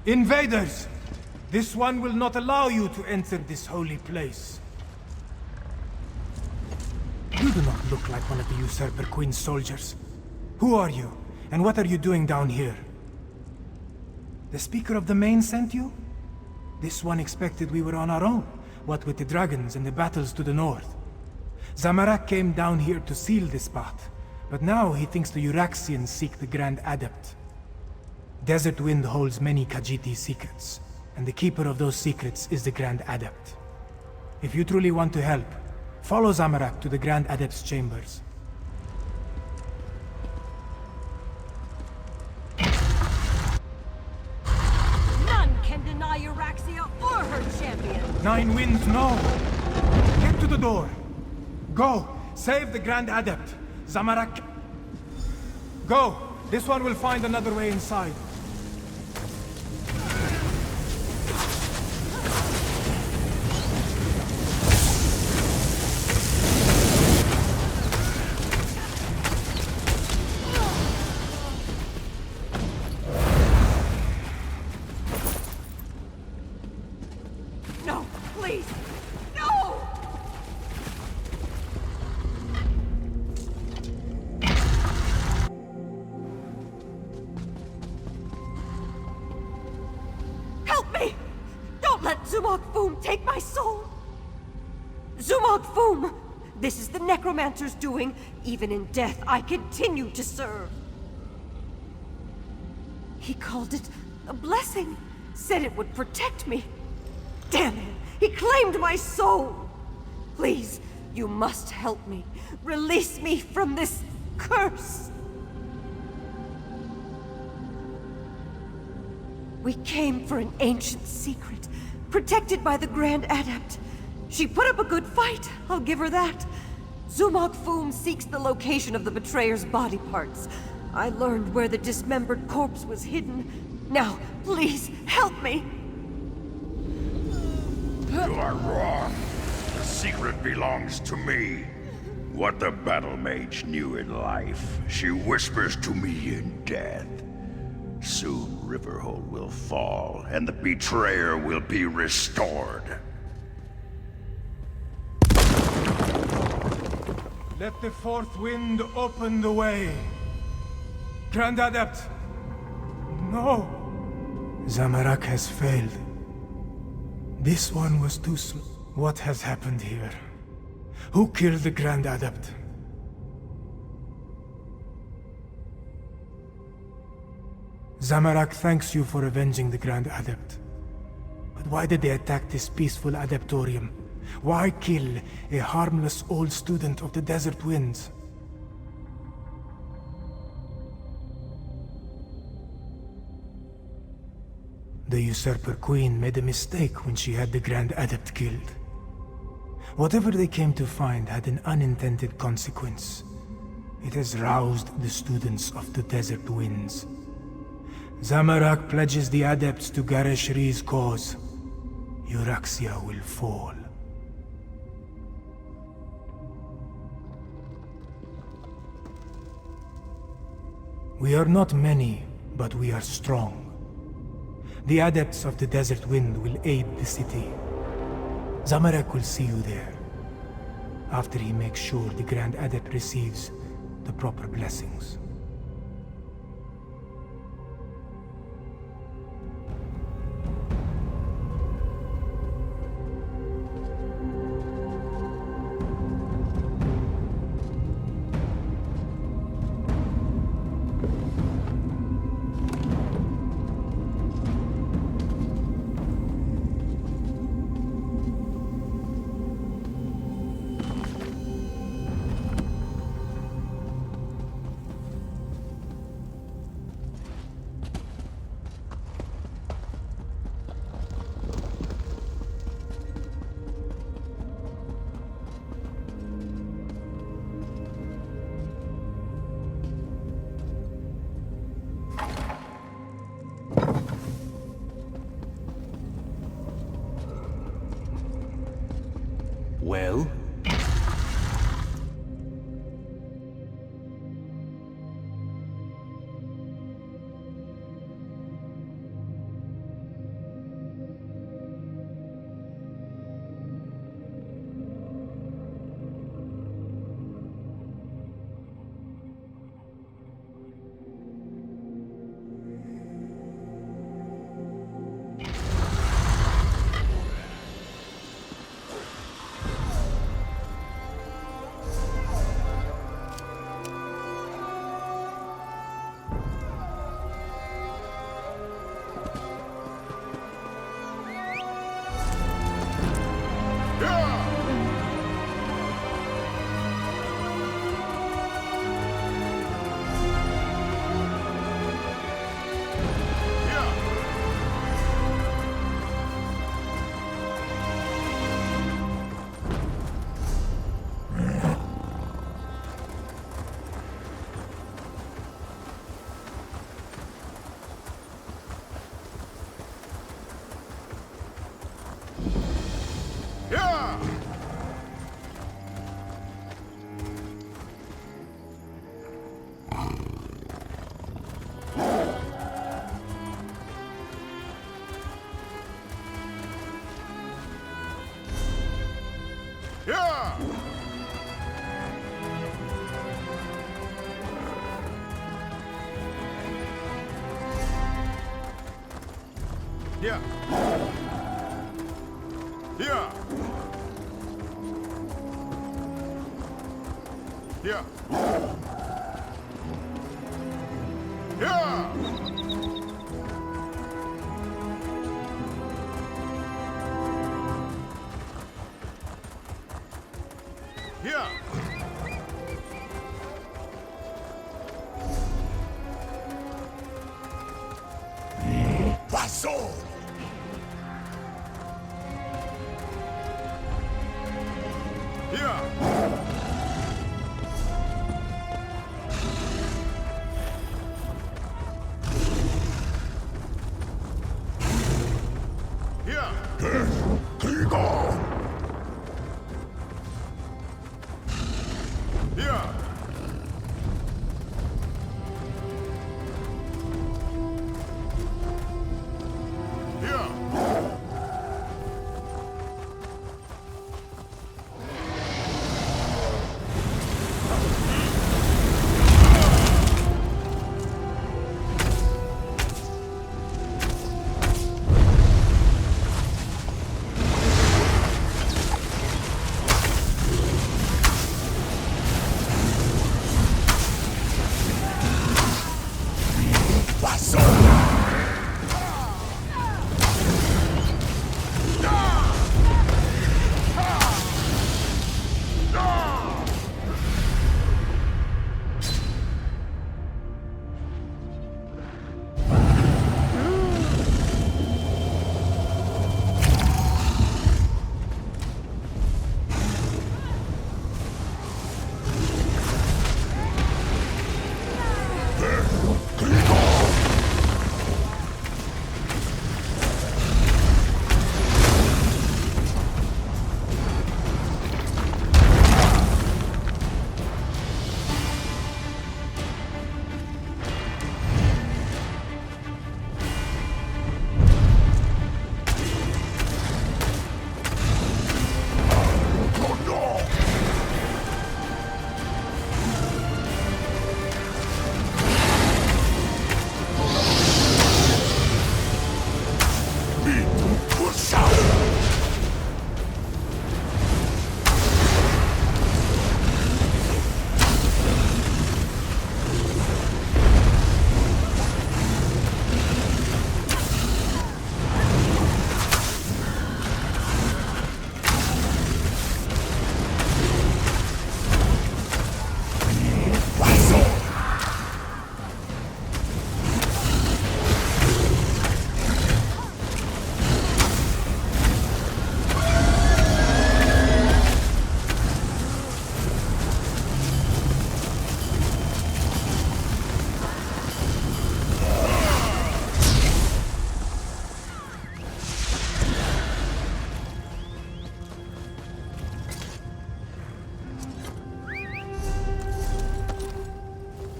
Invaders! This one will not allow you to enter this holy place. You do not look like one of the Usurper Queen's soldiers. Who are you, and what are you doing down here? The Speaker of the Main sent you? This one expected we were on our own, what with the dragons and the battles to the north. Zamorak came down here to seal this spot, but now he thinks the Uraxians seek the Grand Adept. Desert Wind holds many Khajiit secrets, and the keeper of those secrets is the Grand Adept. If you truly want to help, follow Zamorak to the Grand Adept's chambers. None can deny Euraxia or her champion! Nine Winds, no! Get to the door! Go! Save the Grand Adept! Zamorak... Go! This one will find another way inside. No, please! No! Help me! Don't let Zumog Foom take my soul! Zumog Foom! This is the Necromancer's doing. Even in death, I continue to serve. He called it a blessing. Said it would protect me. Damn it! He claimed my soul! Please, you must help me. Release me from this curse! We came for an ancient secret, protected by the Grand Adept. She put up a good fight, I'll give her that. Zumog Foom seeks the location of the betrayer's body parts. I learned where the dismembered corpse was hidden. Now, please, help me! You are wrong. The secret belongs to me. What the Battle Mage knew in life, she whispers to me in death. Soon Riverhold will fall, and the betrayer will be restored. Let the fourth wind open the way. Grand Adept! No! Zamorak has failed. This one was too slow. What has happened here? Who killed the Grand Adept? Zamorak thanks you for avenging the Grand Adept. But why did they attack this peaceful Adeptorium? Why kill a harmless old student of the Desert Winds? The Usurper Queen made a mistake when she had the Grand Adept killed. Whatever they came to find had an unintended consequence. It has roused the students of the Desert Winds. Zamorak pledges the Adepts to Gareshri's cause. Euraxia will fall. We are not many, but we are strong. The Adepts of the Desert Wind will aid the city. Zamorak will see you there, after he makes sure the Grand Adept receives the proper blessings. Well? Yeah. Yeah. Yeah. Yeah. Yeah. Passou! Yeah. Yeah. Kriegel! Yeah. Yeah.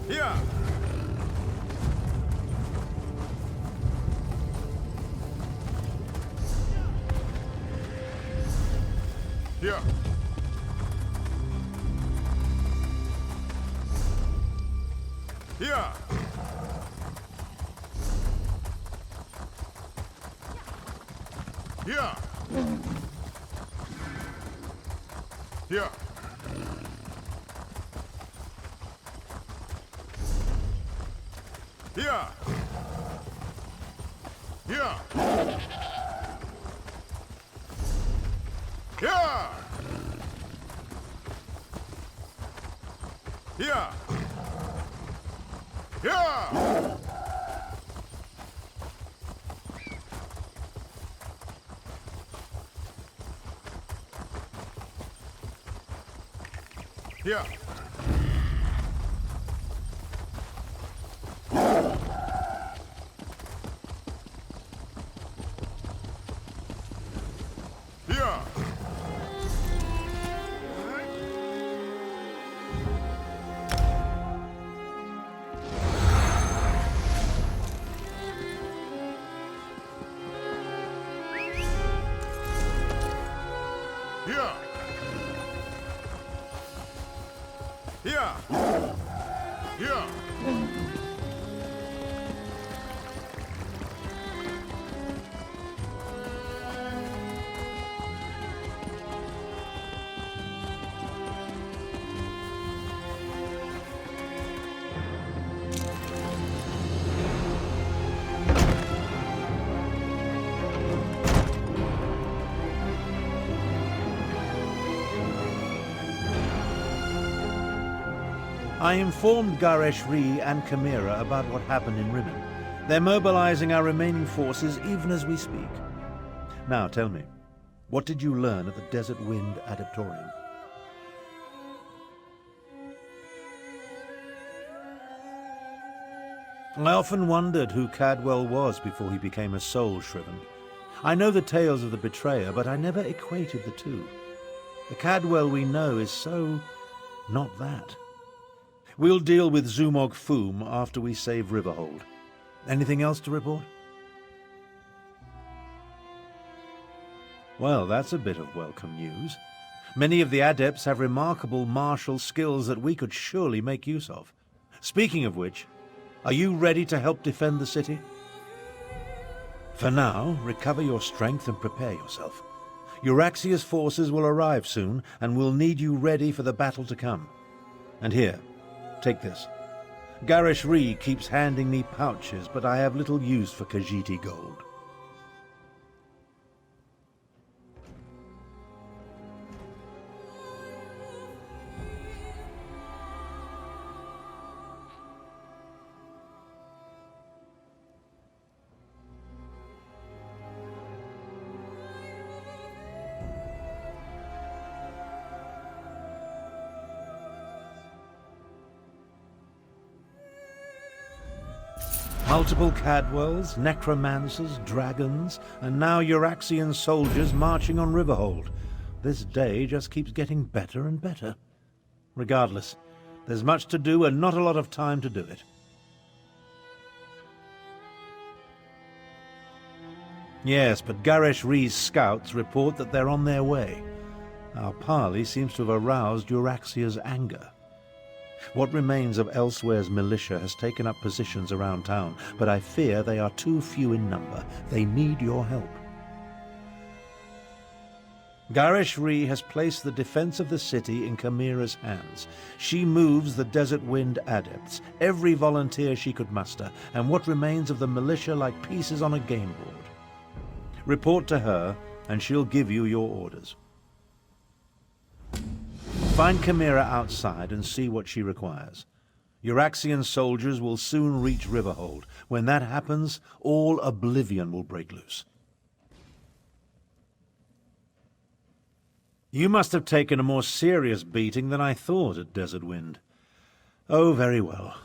Yeah. Yeah. Yeah. Yeah. Yeah. Yeah. Yeah. Yeah! Yeah! Yeah! Yeah! Yeah! Yeah! Yeah! Yeah! I informed Garesh-Ri and Chimera about what happened in Rimmon. They're mobilizing our remaining forces even as we speak. Now tell me, what did you learn at the Desert Wind Adaptorium? I often wondered who Cadwell was before he became a soul shriven. I know the tales of the betrayer, but I never equated the two. The Cadwell we know is so not that. We'll deal with Zumog Foom after we save Riverhold. Anything else to report? Well, that's a bit of welcome news. Many of the adepts have remarkable martial skills that we could surely make use of. Speaking of which, are you ready to help defend the city? For now, recover your strength and prepare yourself. Euraxia's forces will arrive soon, and we'll need you ready for the battle to come. And here, take this. Garesh-Ri keeps handing me pouches, but I have little use for Khajiiti gold. Multiple Cadwells, necromancers, dragons, and now Euraxian soldiers marching on Riverhold. This day just keeps getting better and better. Regardless, there's much to do and not a lot of time to do it. Yes, but Garesh-Ri's scouts report that they're on their way. Our parley seems to have aroused Euraxia's anger. What remains of Elsweyr's militia has taken up positions around town, but I fear they are too few in number. They need your help. Garesh-Ri has placed the defense of the city in Chimera's hands. She moves the Desert Wind adepts, every volunteer she could muster, and what remains of the militia like pieces on a game board. Report to her, and she'll give you your orders. Find Chimera outside and see what she requires. Euraxian soldiers will soon reach Riverhold. When that happens, all oblivion will break loose. You must have taken a more serious beating than I thought at Desert Wind. Oh, very well.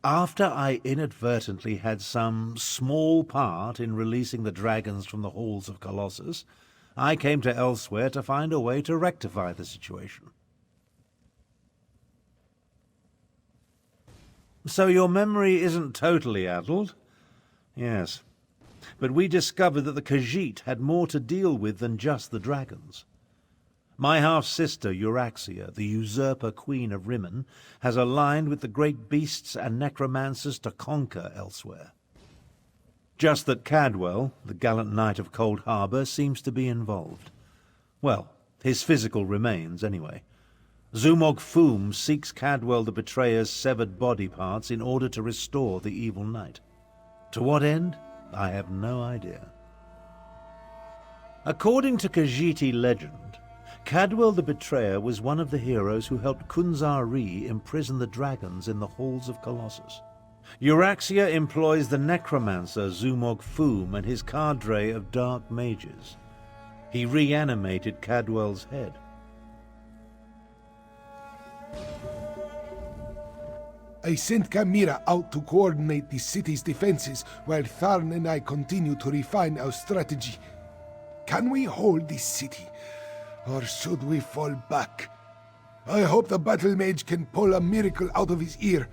After I inadvertently had some small part in releasing the dragons from the halls of Colossus, I came to Elsweyr to find a way to rectify the situation. So your memory isn't totally addled? Yes. But we discovered that the Khajiit had more to deal with than just the dragons. My half-sister, Euraxia, the Usurper Queen of Rimmon, has aligned with the great beasts and necromancers to conquer Elsweyr. Just that Cadwell, the gallant knight of Cold Harbor, seems to be involved. Well, his physical remains, anyway. Zumog Foom seeks Cadwell the Betrayer's severed body parts in order to restore the evil knight. To what end? I have no idea. According to Khajiiti legend, Cadwell the Betrayer was one of the heroes who helped Kunzari imprison the dragons in the halls of Colossus. Euraxia employs the necromancer Zumog Foom and his cadre of dark mages. He reanimated Cadwell's head. I sent Chimera out to coordinate the city's defenses while Tharn and I continue to refine our strategy. Can we hold this city, or should we fall back? I hope the battle mage can pull a miracle out of his ear,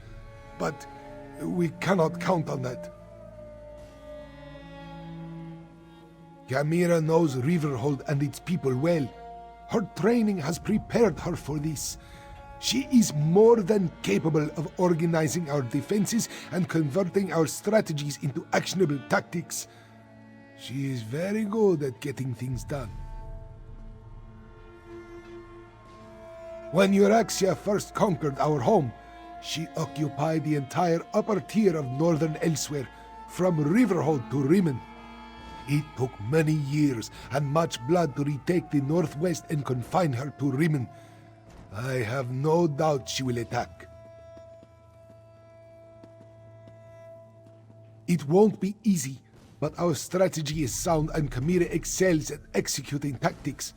but we cannot count on that. Chimera knows Riverhold and its people well. Her training has prepared her for this. She is more than capable of organizing our defenses and converting our strategies into actionable tactics. She is very good at getting things done. When Euraxia first conquered our home, she occupied the entire upper tier of northern Elsweyr, from Riverhold to Rimmen. It took many years and much blood to retake the northwest and confine her to Rimmen. I have no doubt she will attack. It won't be easy, but our strategy is sound and Chimera excels at executing tactics.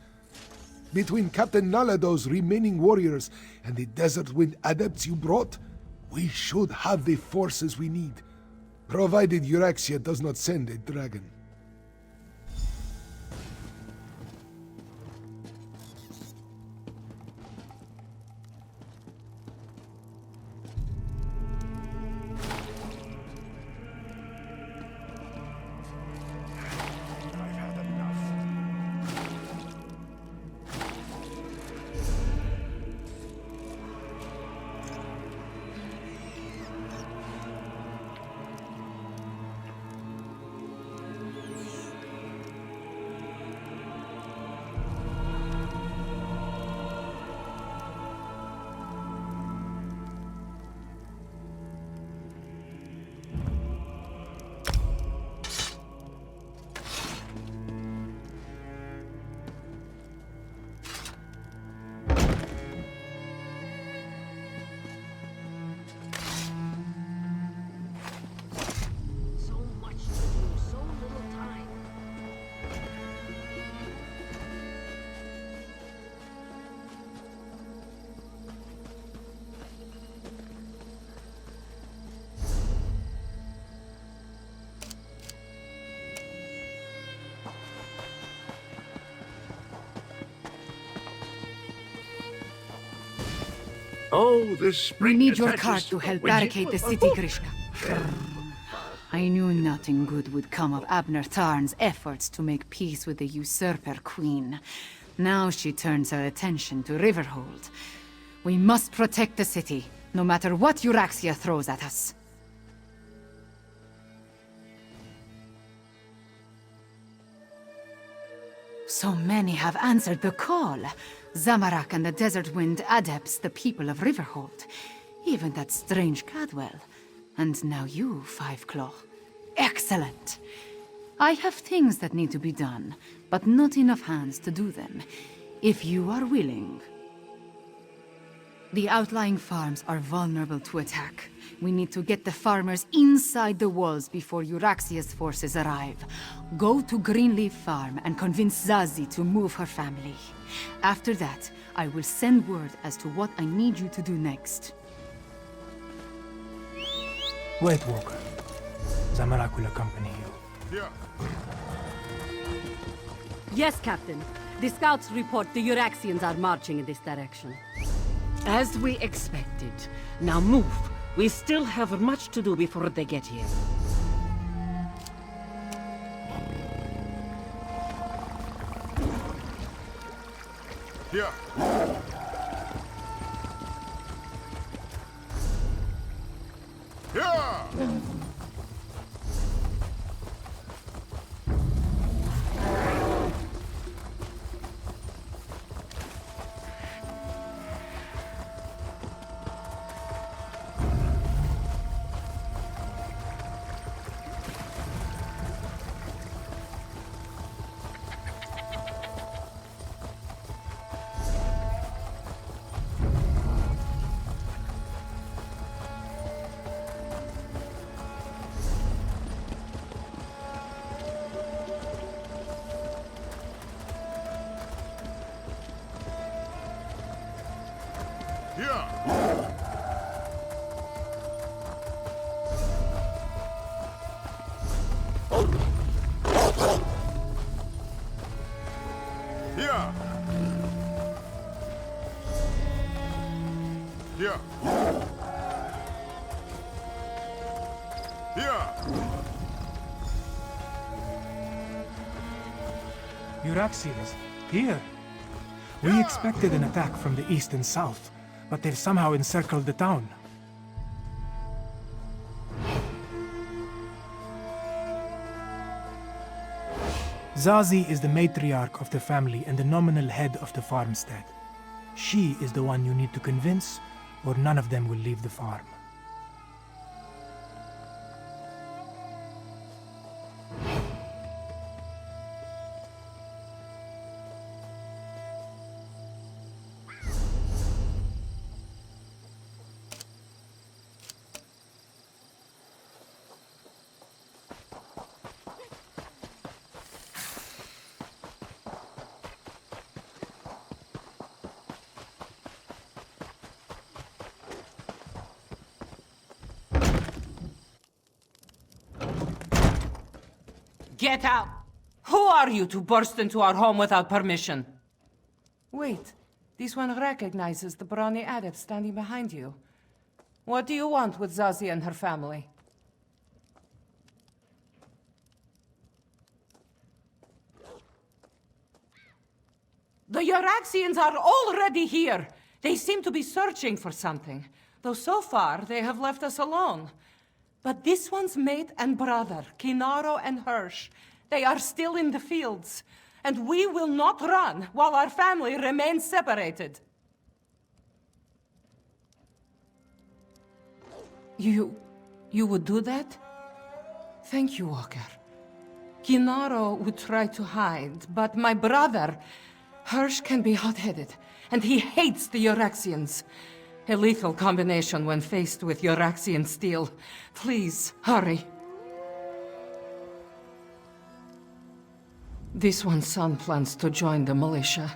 Between Captain Nalado's remaining warriors and the Desert Wind adepts you brought, we should have the forces we need, provided Euraxia does not send a dragon. Oh, this spring We need your attaches cart to help when you- barricade the city, Grishka. I knew nothing good would come of Abner Tharn's efforts to make peace with the Usurper Queen. Now she turns her attention to Riverhold. We must protect the city, no matter what Euraxia throws at us. So many have answered the call. Zamorak and the Desert Wind adepts, the people of Riverhold. Even that strange Cadwell. And now you, Five Claw. Excellent! I have things that need to be done, but not enough hands to do them. If you are willing. The outlying farms are vulnerable to attack. We need to get the farmers inside the walls before Euraxia's forces arrive. Go to Greenleaf Farm and convince Zazie to move her family. After that, I will send word as to what I need you to do next. Wait, Walker. Zamorak will accompany you. Yeah. Yes, Captain. The scouts report the Euraxians are marching in this direction. As we expected. Now move. We still have much to do before they get here. Yeah. Yeah. Here! Here! Here! Here! Uraxians, here. We expected an attack from the east and south, but they've somehow encircled the town. Zazie is the matriarch of the family and the nominal head of the farmstead. She is the one you need to convince, or none of them will leave the farm. Get out! Who are you to burst into our home without permission? Wait, this one recognizes the brawny adept standing behind you. What do you want with Zazie and her family? The Uraxians are already here! They seem to be searching for something, though so far they have left us alone. But this one's mate and brother, Kinaro and Hirsch, they are still in the fields, and we will not run while our family remains separated. You would do that? Thank you, Walker. Kinaro would try to hide, but my brother, Hirsch, can be hot-headed, and he hates the Uraxians. A lethal combination when faced with Uraxian steel. Please, hurry. This one's son plans to join the militia.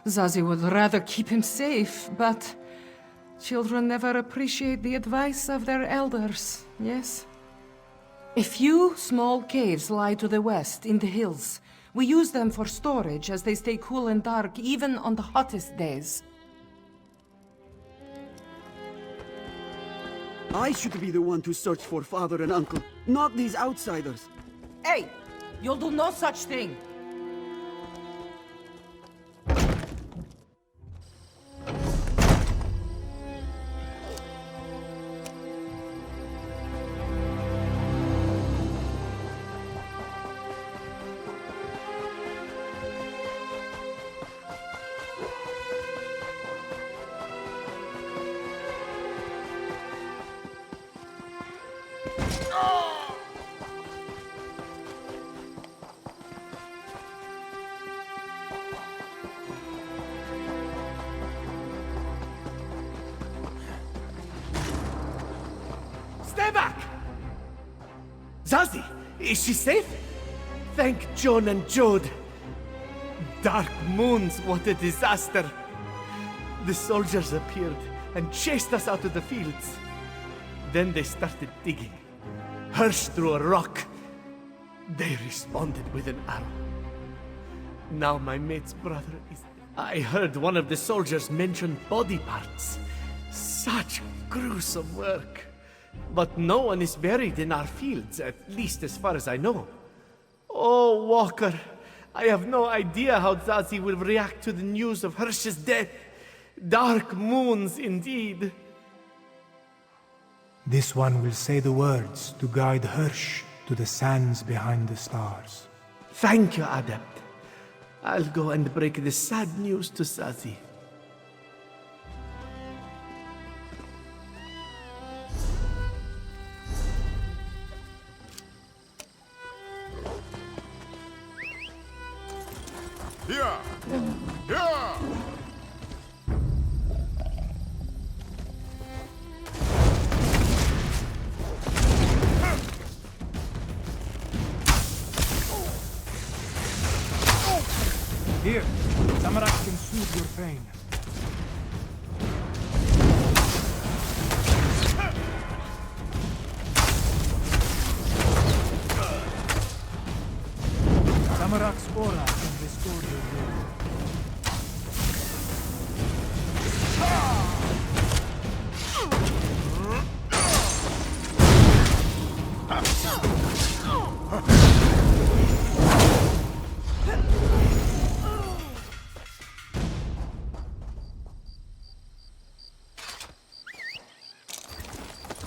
Zazie would rather keep him safe, but children never appreciate the advice of their elders, yes? A few small caves lie to the west, in the hills. We use them for storage as they stay cool and dark, even on the hottest days. I should be the one to search for father and uncle, not these outsiders. Hey! You'll do no such thing! Stay back! Zazie, is she safe? Thank John and Jode. Dark moons, what a disaster. The soldiers appeared and chased us out of the fields. Then they started digging. Hirsch threw a rock. They responded with an arrow. Now my mate's brother is... I heard one of the soldiers mention body parts. Such gruesome work. But no one is buried in our fields, at least as far as I know. Oh, Walker, I have no idea how Zazie will react to the news of Hirsch's death. Dark moons, indeed. This one will say the words to guide Hirsch to the sands behind the stars. Thank you, Adept. I'll go and break the sad news to Zazie. Here! Here! Here, Samarak can soothe your pain. Zamorak's aura can restore your will.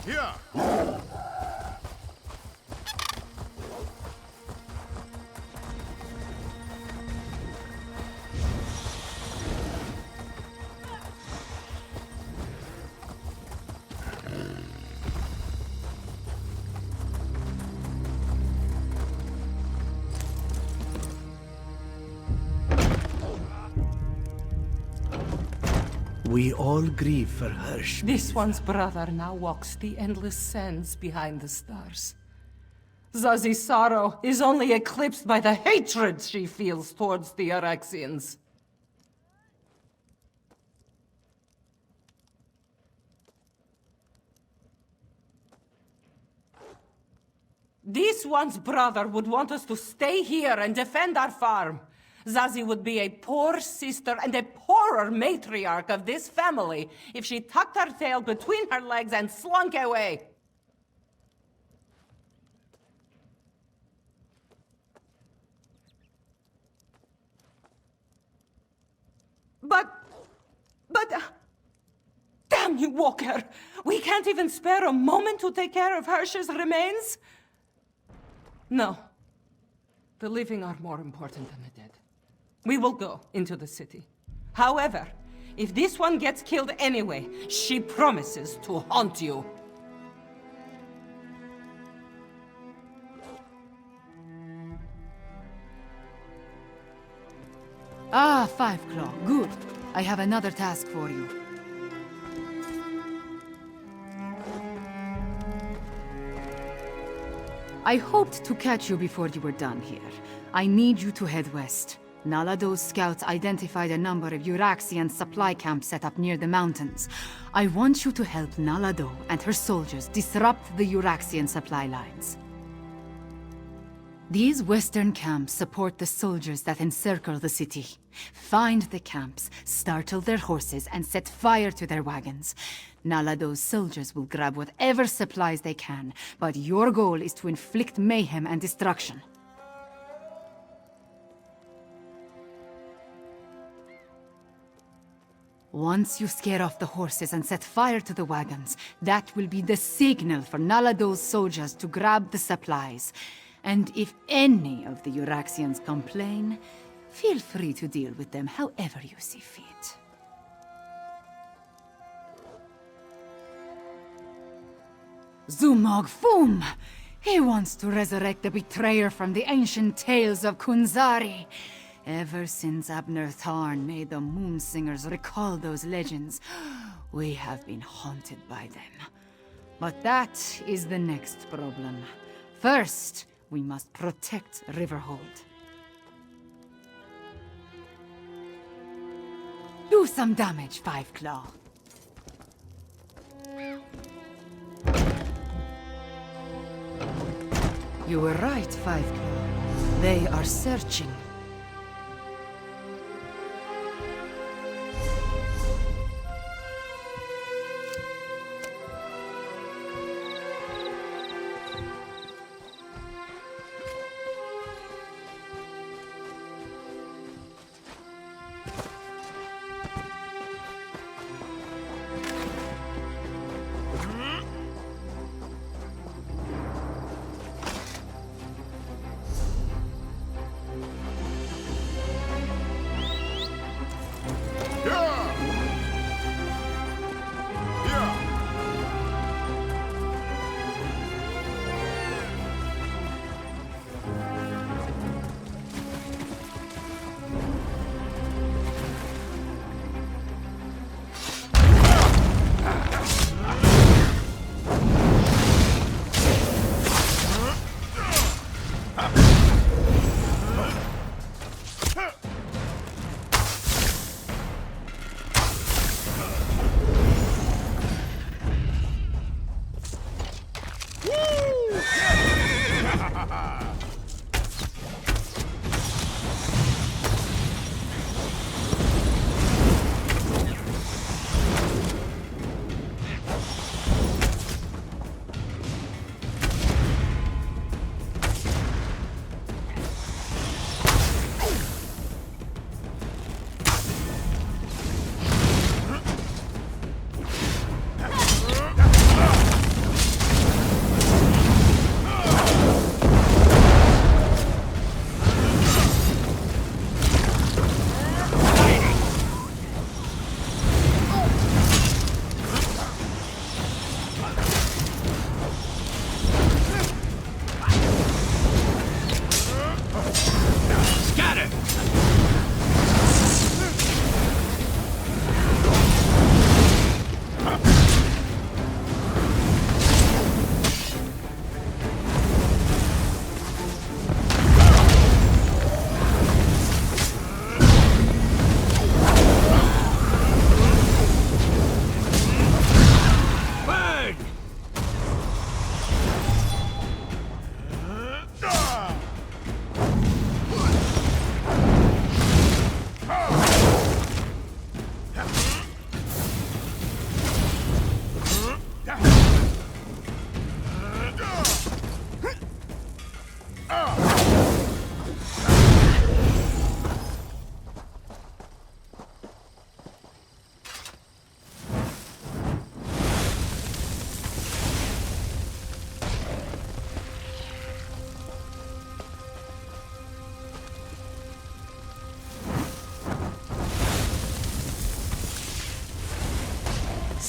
Here! We all grieve for Hirsch. This one's brother now walks the endless sands behind the stars. Zazi's sorrow is only eclipsed by the hatred she feels towards the Araxians. This one's brother would want us to stay here and defend our farm. Zazi would be a poor sister and a poorer matriarch of this family if she tucked her tail between her legs and slunk away. But... damn you, Walker! We can't even spare a moment to take care of Hirsch's remains? No. The living are more important than the dead. We will go into the city. However, if this one gets killed anyway, she promises to haunt you. Ah, Five Claw. Good. I have another task for you. I hoped to catch you before you were done here. I need you to head west. Nalado's scouts identified a number of Euraxian supply camps set up near the mountains. I want you to help Nalado and her soldiers disrupt the Euraxian supply lines. These western camps support the soldiers that encircle the city. Find the camps, startle their horses, and set fire to their wagons. Nalado's soldiers will grab whatever supplies they can, but your goal is to inflict mayhem and destruction. Once you scare off the horses and set fire to the wagons, that will be the signal for Nalado's soldiers to grab the supplies. And if any of the Euraxians complain, feel free to deal with them however you see fit. Zumog Fum! He wants to resurrect the betrayer from the ancient tales of Kunzari. Ever since Abner Tharn made the Moonsingers recall those legends, we have been haunted by them. But that is the next problem. First, we must protect Riverhold. Do some damage, Five Claw. You were right, Five Claw. They are searching.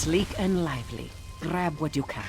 Sleek and lively. Grab what you can.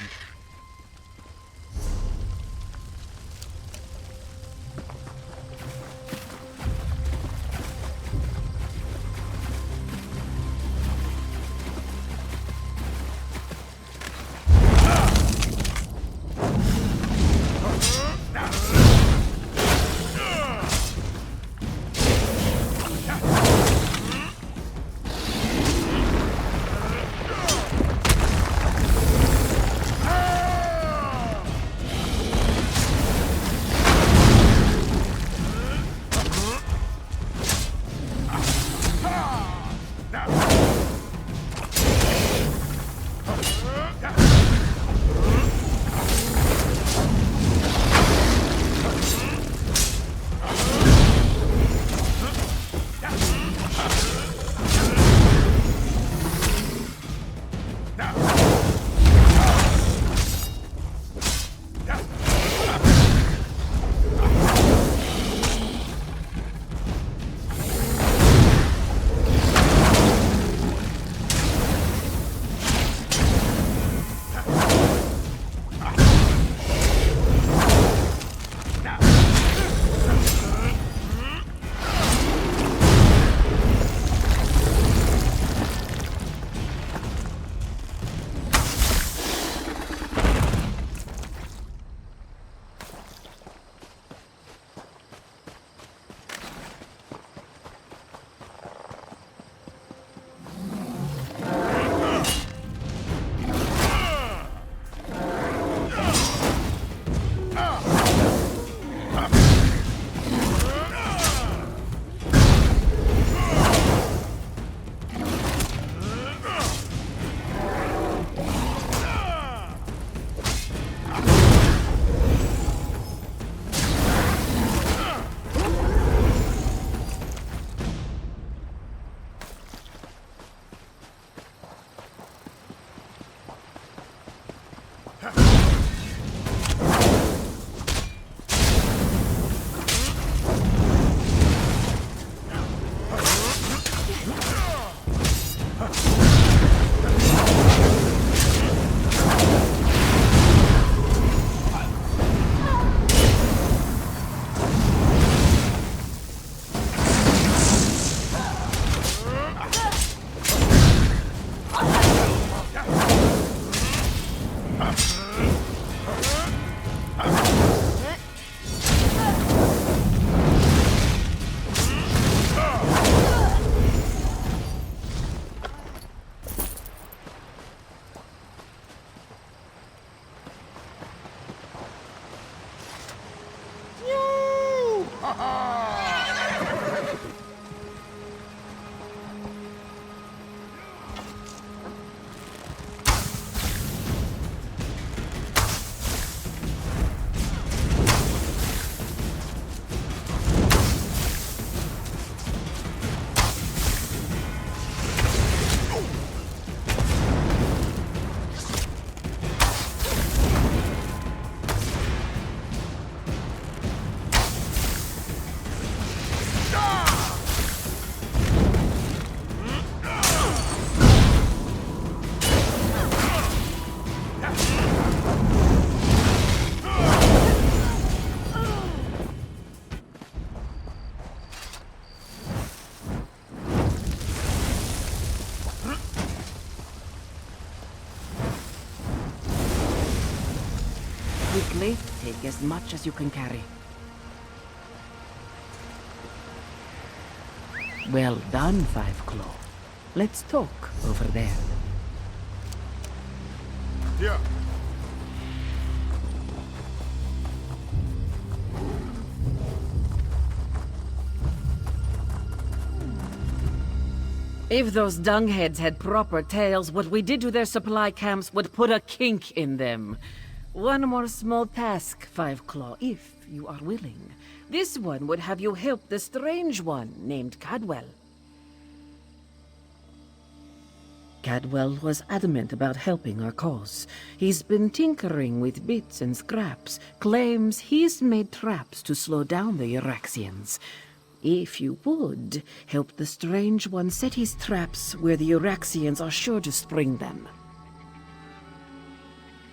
Quickly, take as much as you can carry. Well done, Five Claw. Let's talk over there. Here. If those dungheads had proper tails, what we did to their supply camps would put a kink in them. One more small task, Five Claw, if you are willing. This one would have you help the strange one named Cadwell. Cadwell was adamant about helping our cause. He's been tinkering with bits and scraps, claims he's made traps to slow down the Euraxians. If you would, help the strange one set his traps where the Euraxians are sure to spring them.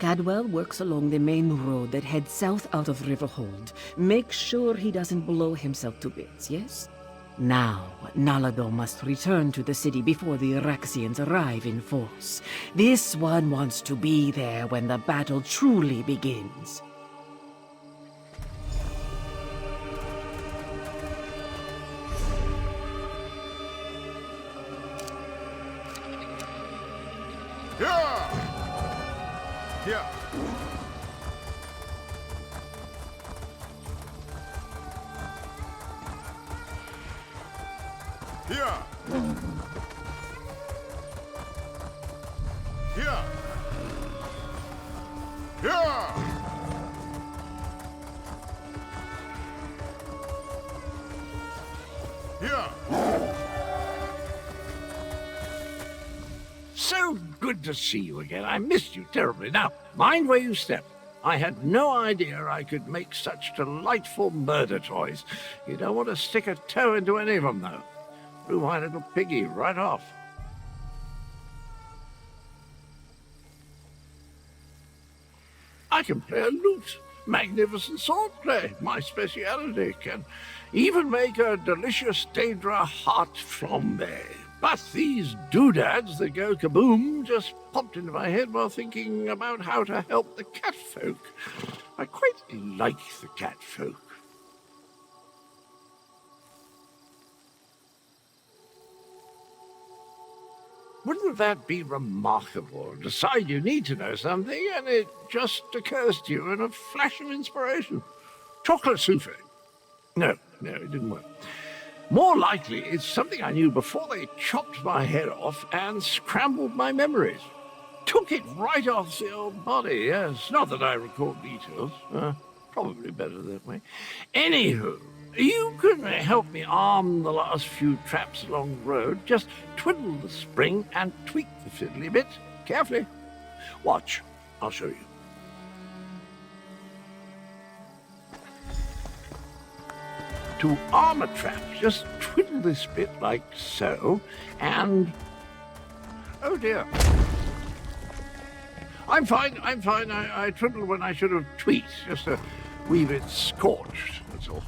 Cadwell works along the main road that heads south out of Riverhold. Make sure he doesn't blow himself to bits, yes? Now, Nalado must return to the city before the Iraxians arrive in force. This one wants to be there when the battle truly begins. Yeah! Yeah! Yeah! Yeah! Yeah! Yeah! So good to see you again. I missed you terribly. Now, mind where you step. I had no idea I could make such delightful murder toys. You don't want to stick a toe into any of them, though. Threw my little piggy right off. I can play a lute. Magnificent swordplay, my speciality. Can even make a delicious Daedra heart flambe. But these doodads that go kaboom just popped into my head while thinking about how to help the catfolk. I quite like the catfolk. Wouldn't that be remarkable? Decide you need to know something, and it just occurs to you in a flash of inspiration. Chocolate souffle. No, it didn't work. More likely, it's something I knew before they chopped my head off and scrambled my memories. Took it right off the old body, yes. Not that I recall details. Probably better that way. Anywho, you can help me arm the last few traps along the road. Just twiddle the spring and tweak the fiddly bit. Carefully. Watch. I'll show you. To arm a trap, just twiddle this bit like so, and... Oh dear. I'm fine. I twiddled when I should have tweaked. Just a wee bit scorched, that's all.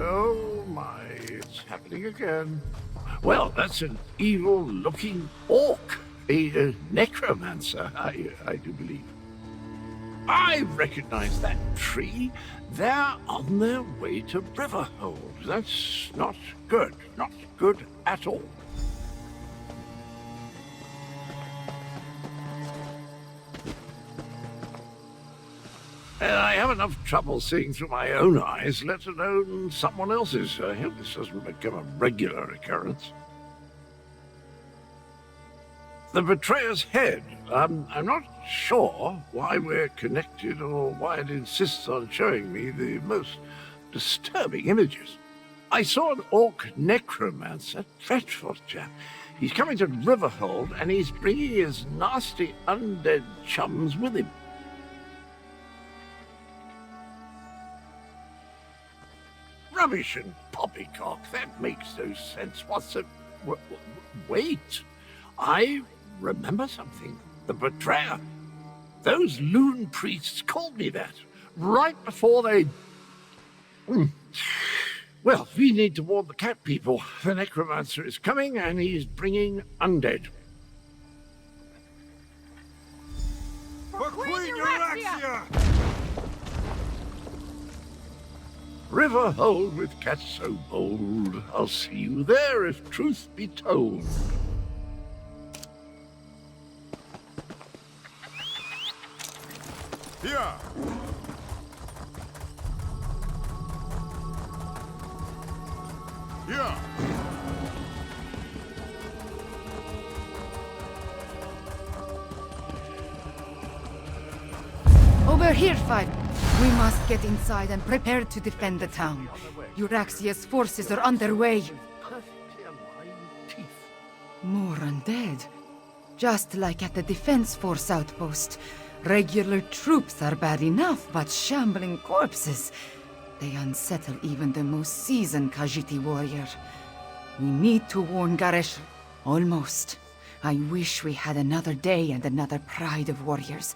Oh my, it's happening again. Well, that's an evil-looking orc, a necromancer, I do believe. I recognize that tree. They're on their way to Riverhold. That's not good at all. I have enough trouble seeing through my own eyes, let alone someone else's. I hope this doesn't become a regular occurrence. The Betrayer's head. I'm not sure why we're connected or why it insists on showing me the most disturbing images. I saw an orc necromancer, dreadful chap. He's coming to Riverhold and he's bringing his nasty undead chums with him. Rubbish and poppycock. That makes no sense. What's a... Wait. I remember something. The Betrayer. Those loon priests called me that. Right before they... Well, we need to warn the cat people. The necromancer is coming and he's bringing undead. For Queen Euraxia! Riverhold with cats so bold, I'll see you there if truth be told. Here! Here! Over here, 5. We must get inside and prepare to defend the town. Euraxia's forces are underway. Perfectly alive teeth. More undead. Just like at the Defense Force outpost. Regular troops are bad enough, but shambling corpses. They unsettle even the most seasoned Khajiit warrior. We need to warn Garesh. Almost. I wish we had another day and another pride of warriors.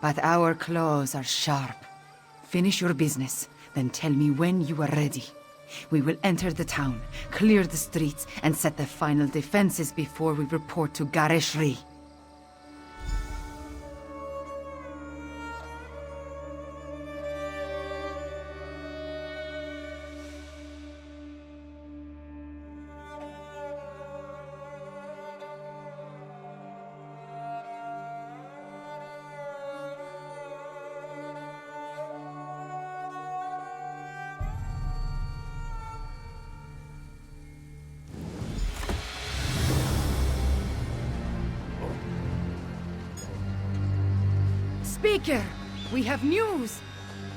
But our claws are sharp. Finish your business, then tell me when you are ready. We will enter the town, clear the streets, and set the final defenses before we report to Gareshri. Speaker, we have news!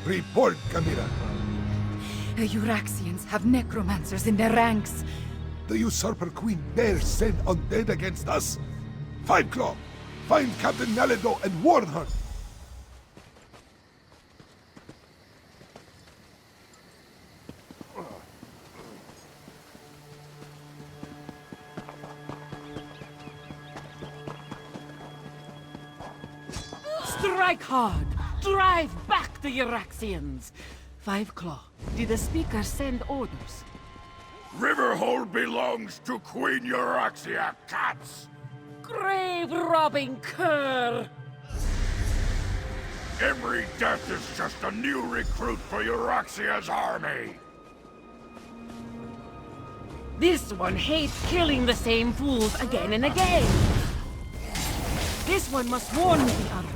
Report, Kamira. The Euraxians have necromancers in their ranks. The Usurper Queen dares send undead against us? Five Claw, find Captain Nalido and warn her! Strike hard! Drive back the Euraxians! Five Claw, did the Speaker send orders? Riverhold belongs to Queen Euraxia, cats! Grave-robbing cur! Every death is just a new recruit for Euraxia's army! This one hates killing the same fools again and again! This one must warn the others.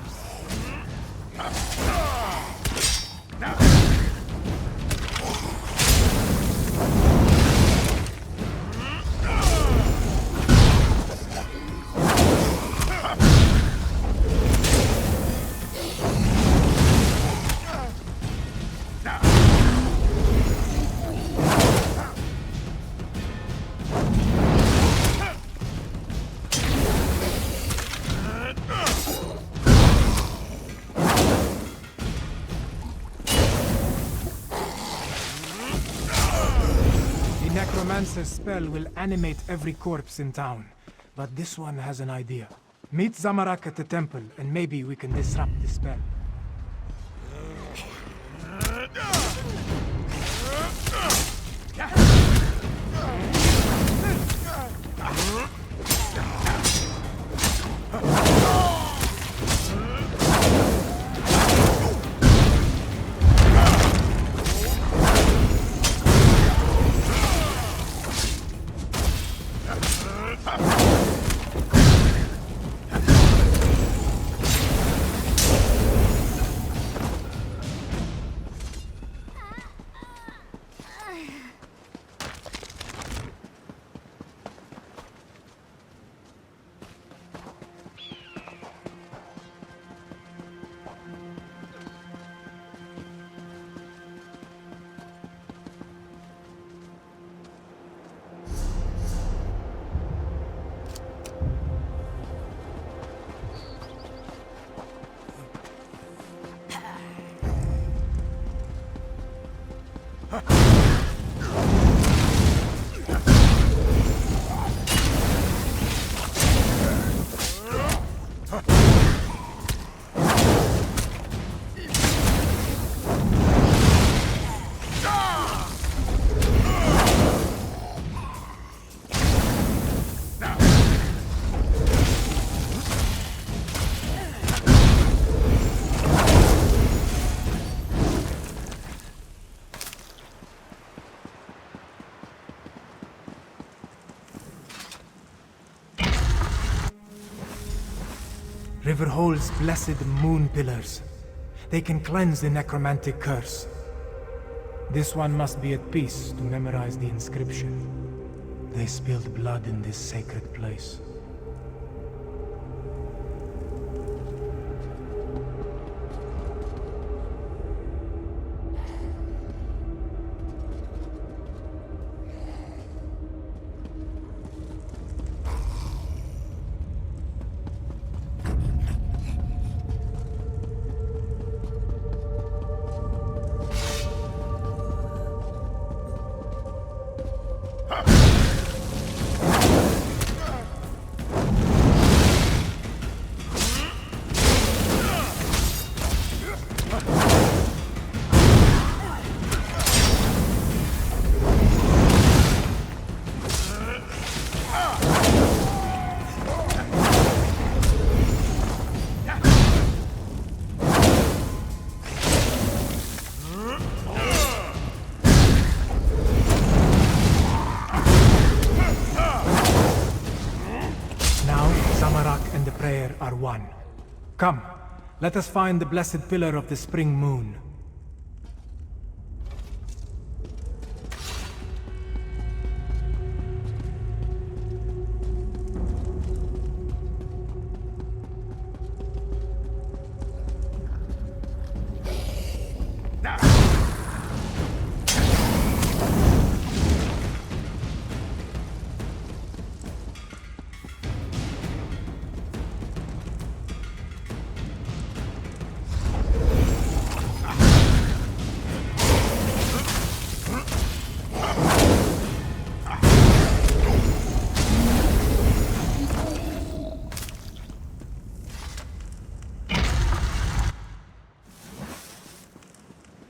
Necromancer's spell will animate every corpse in town, but this one has an idea. Meet Zamorak at the temple, and maybe we can disrupt the spell. Riverhold's blessed moon pillars. They can cleanse the necromantic curse. This one must be at peace to memorize the inscription. They spilled blood in this sacred place. Zamorak and the prayer are one. Come, let us find the blessed pillar of the spring moon.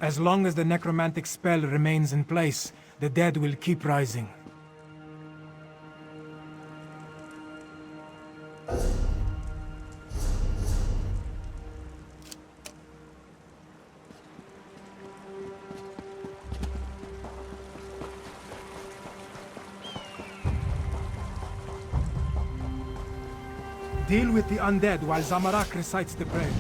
As long as the necromantic spell remains in place, the dead will keep rising. Deal with the undead while Zamorak recites the prayer.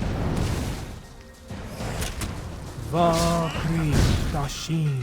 Vakri Dashim.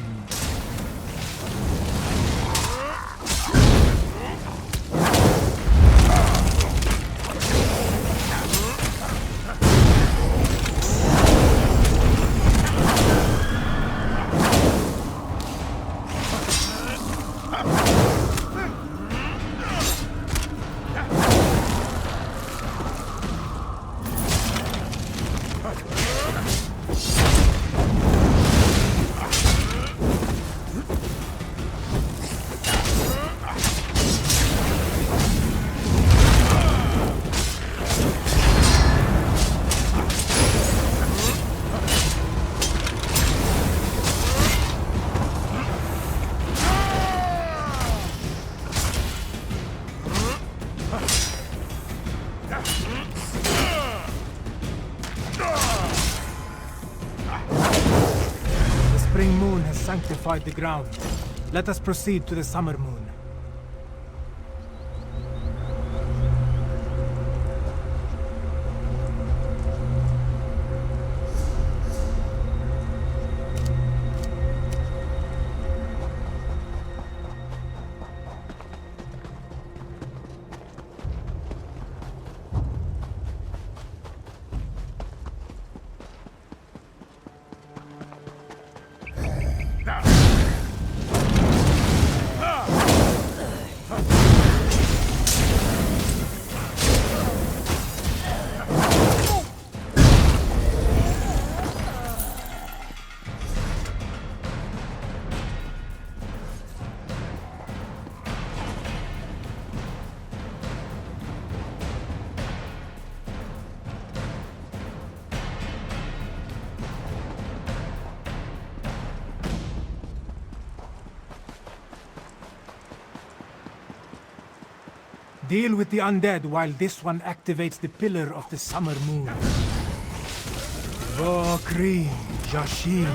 Sanctified the ground. Let us proceed to the summer moon. Deal with the undead while this one activates the pillar of the summer moon. Vakri Jashim.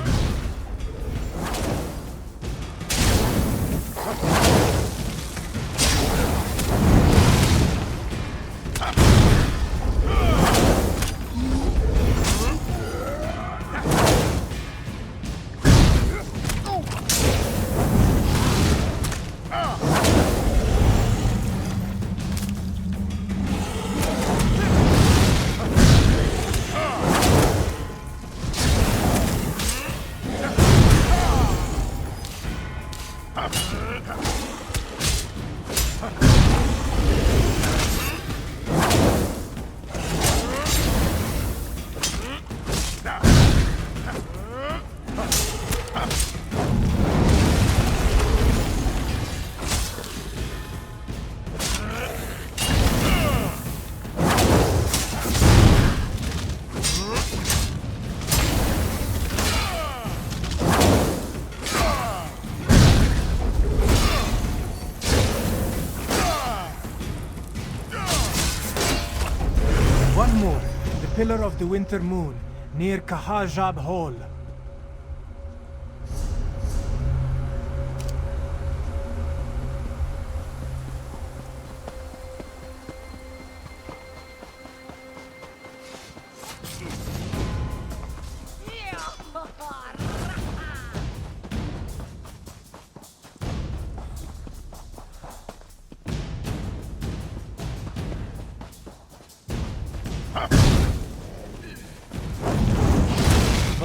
Pillar of the winter moon, near Kahajab Hall.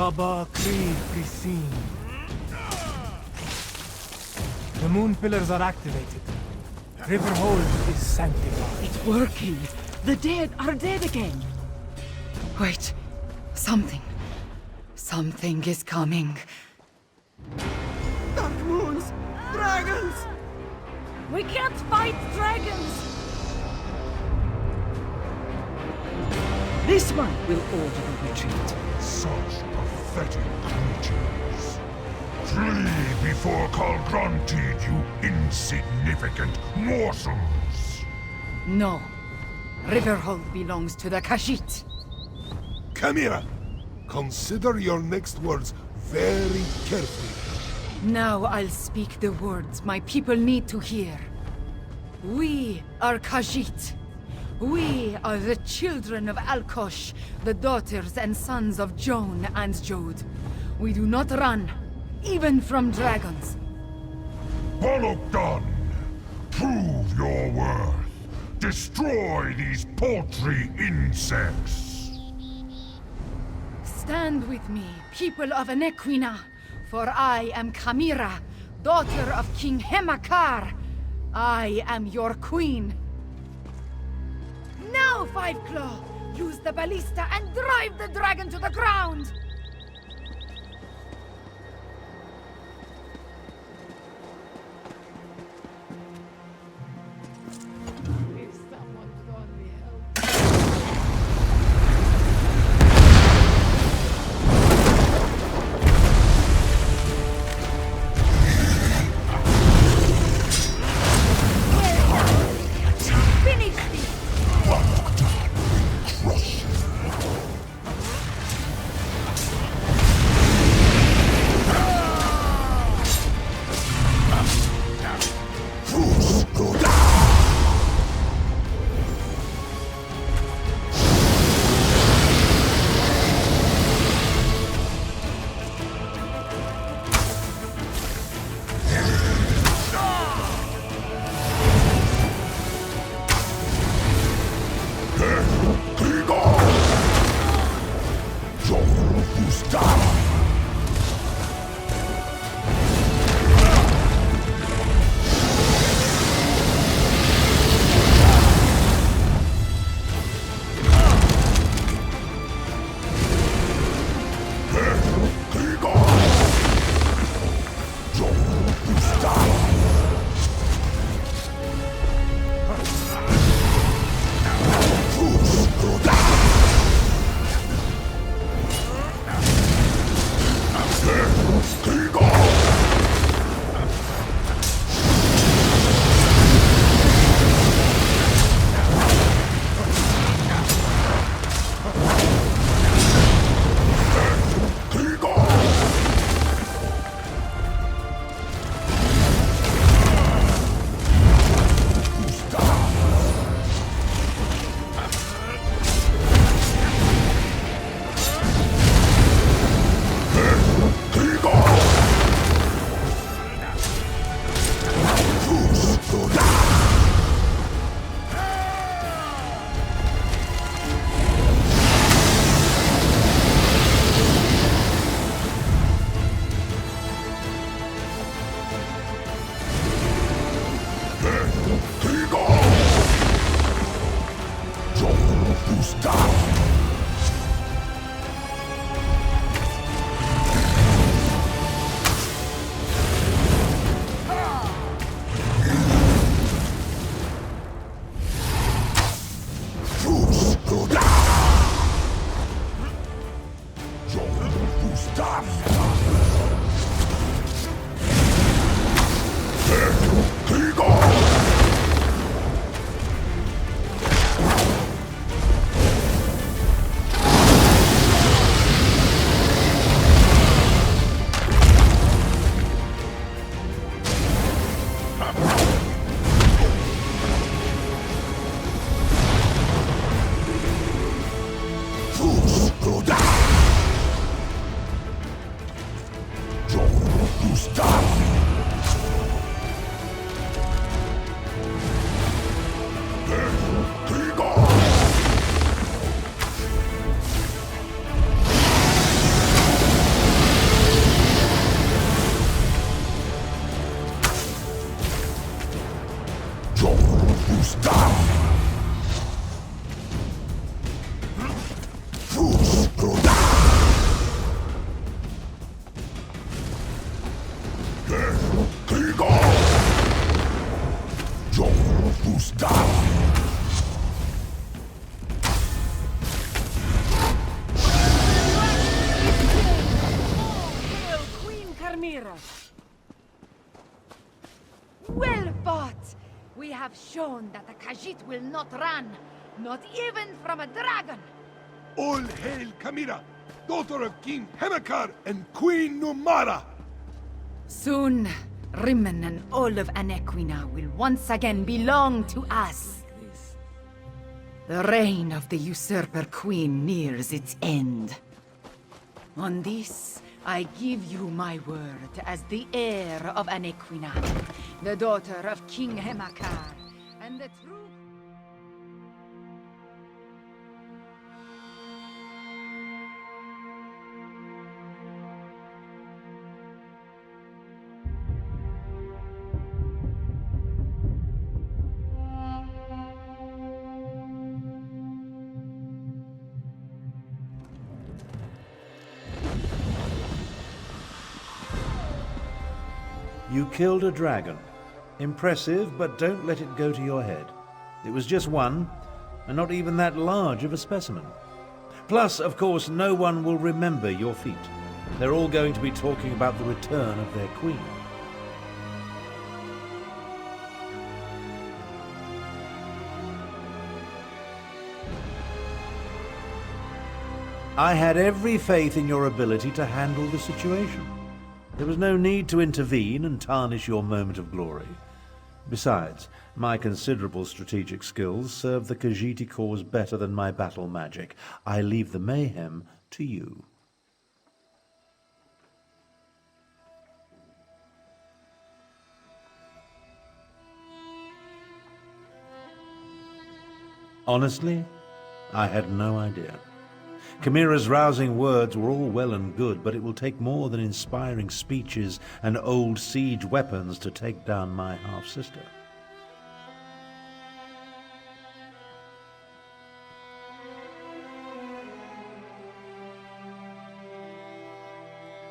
Baba Kri Prisin. The moon pillars are activated. Riverhold is sanctified. It's working. The dead are dead again. Wait. Something is coming. Dark moons! Dragons! We can't fight dragons! This one will order the retreat. Such pathetic creatures. Flee before called granted, you insignificant morsels! No. Riverhold belongs to the Khajiit. Chimera, consider your next words very carefully. Now I'll speak the words my people need to hear. We are Khajiit. We are the children of Alkosh, the daughters and sons of Joan and Jode. We do not run, even from dragons. Bolokdan! Prove your worth! Destroy these paltry insects! Stand with me, people of Anequina, for I am Chimera, daughter of King Hemakar. I am your queen. Now, Five Claw! Use the ballista and drive the dragon to the ground! Chimera! Well fought! We have shown that the Khajiit will not run, not even from a dragon! All hail Chimera, daughter of King Hemakar and Queen Numara! Soon, Rimmen and all of Anequina will once again belong to us. The reign of the Usurper Queen nears its end. On this, I give you my word as the heir of Anequina, the daughter of King Hemakar, and the true... You killed a dragon. Impressive, but don't let it go to your head. It was just one, and not even that large of a specimen. Plus, of course, no one will remember your feat. They're all going to be talking about the return of their queen. I had every faith in your ability to handle the situation. There was no need to intervene and tarnish your moment of glory. Besides, my considerable strategic skills serve the Khajiiti cause better than my battle magic. I leave the mayhem to you. Honestly, I had no idea. Chimera's rousing words were all well and good, but it will take more than inspiring speeches and old siege weapons to take down my half-sister.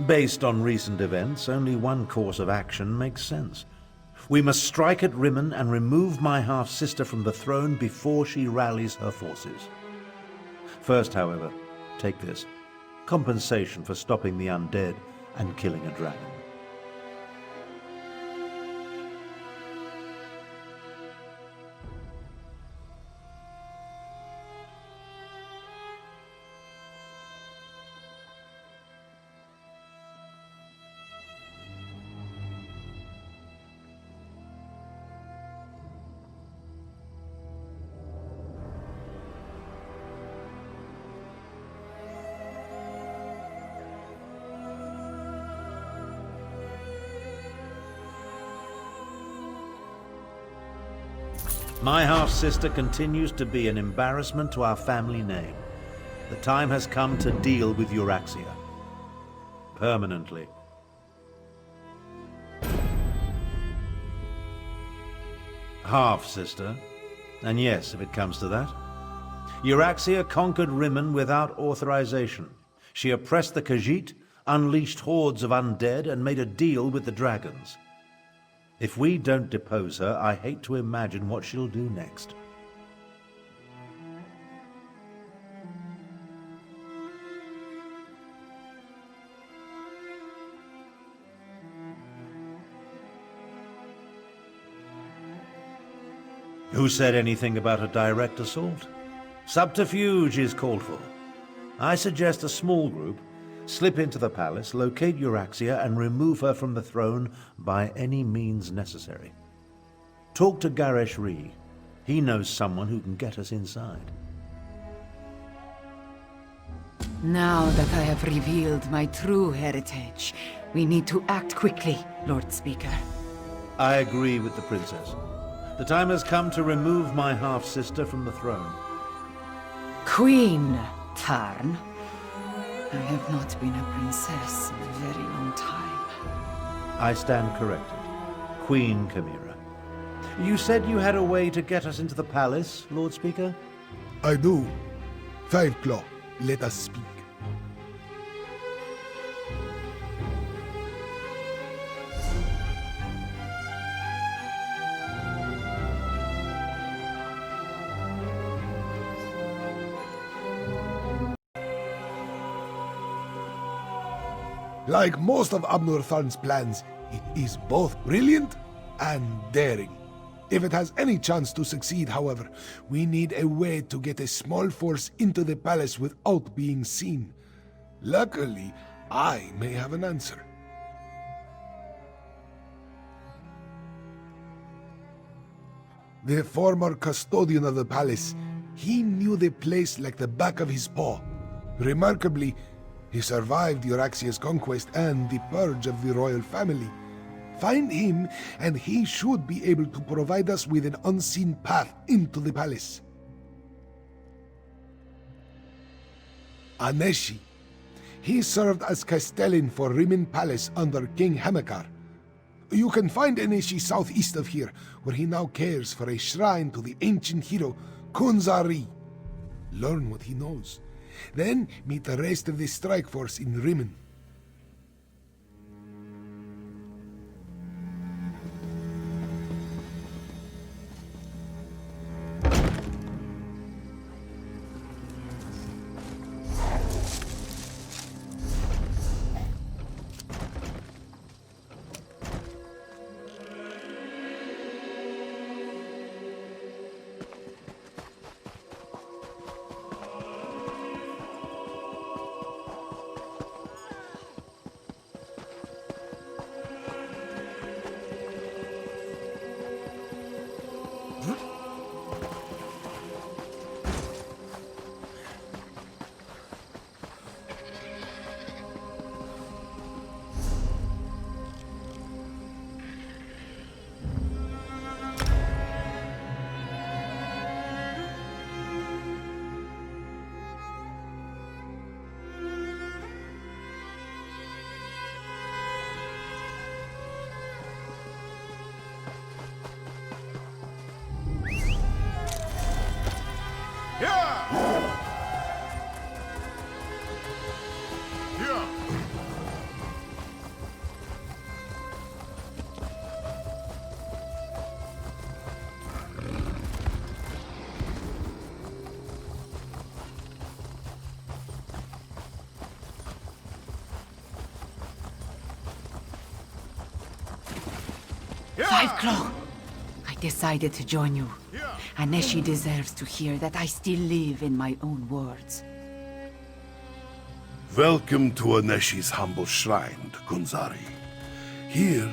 Based on recent events, only one course of action makes sense. We must strike at Rimmen and remove my half-sister from the throne before she rallies her forces. First, however, take this. Compensation for stopping the undead and killing a dragon. My half-sister continues to be an embarrassment to our family name. The time has come to deal with Euraxia. Permanently. Half-sister. And yes, if it comes to that. Euraxia conquered Rimmen without authorization. She oppressed the Khajiit, unleashed hordes of undead, and made a deal with the dragons. If we don't depose her, I hate to imagine what she'll do next. Who said anything about a direct assault? Subterfuge is called for. I suggest a small group slip into the palace, locate Euraxia, and remove her from the throne by any means necessary. Talk to Garesh Ree. He knows someone who can get us inside. Now that I have revealed my true heritage, we need to act quickly, Lord Speaker. I agree with the princess. The time has come to remove my half-sister from the throne. Queen Tarn? I have not been a princess in a very long time. I stand corrected. Queen Chimera. You said you had a way to get us into the palace, Lord Speaker? I do. Fireclaw, let us speak. Like most of Abnur-Tharn's plans, it is both brilliant and daring. If it has any chance to succeed, however, we need a way to get a small force into the palace without being seen. Luckily, I may have an answer. The former custodian of the palace, he knew the place like the back of his paw. Remarkably, he survived Euraxia's conquest and the purge of the royal family. Find him, and he should be able to provide us with an unseen path into the palace. Aneshi. He served as castellan for Rimen Palace under King Hamekar. You can find Aneshi southeast of here, where he now cares for a shrine to the ancient hero Kunzari. Learn what he knows. Then meet the rest of the strike force in Rimen. Five Claw! I decided to join you. Aneshi deserves to hear that I still live in my own words. Welcome to Aneshi's humble shrine, Kunzari. Here,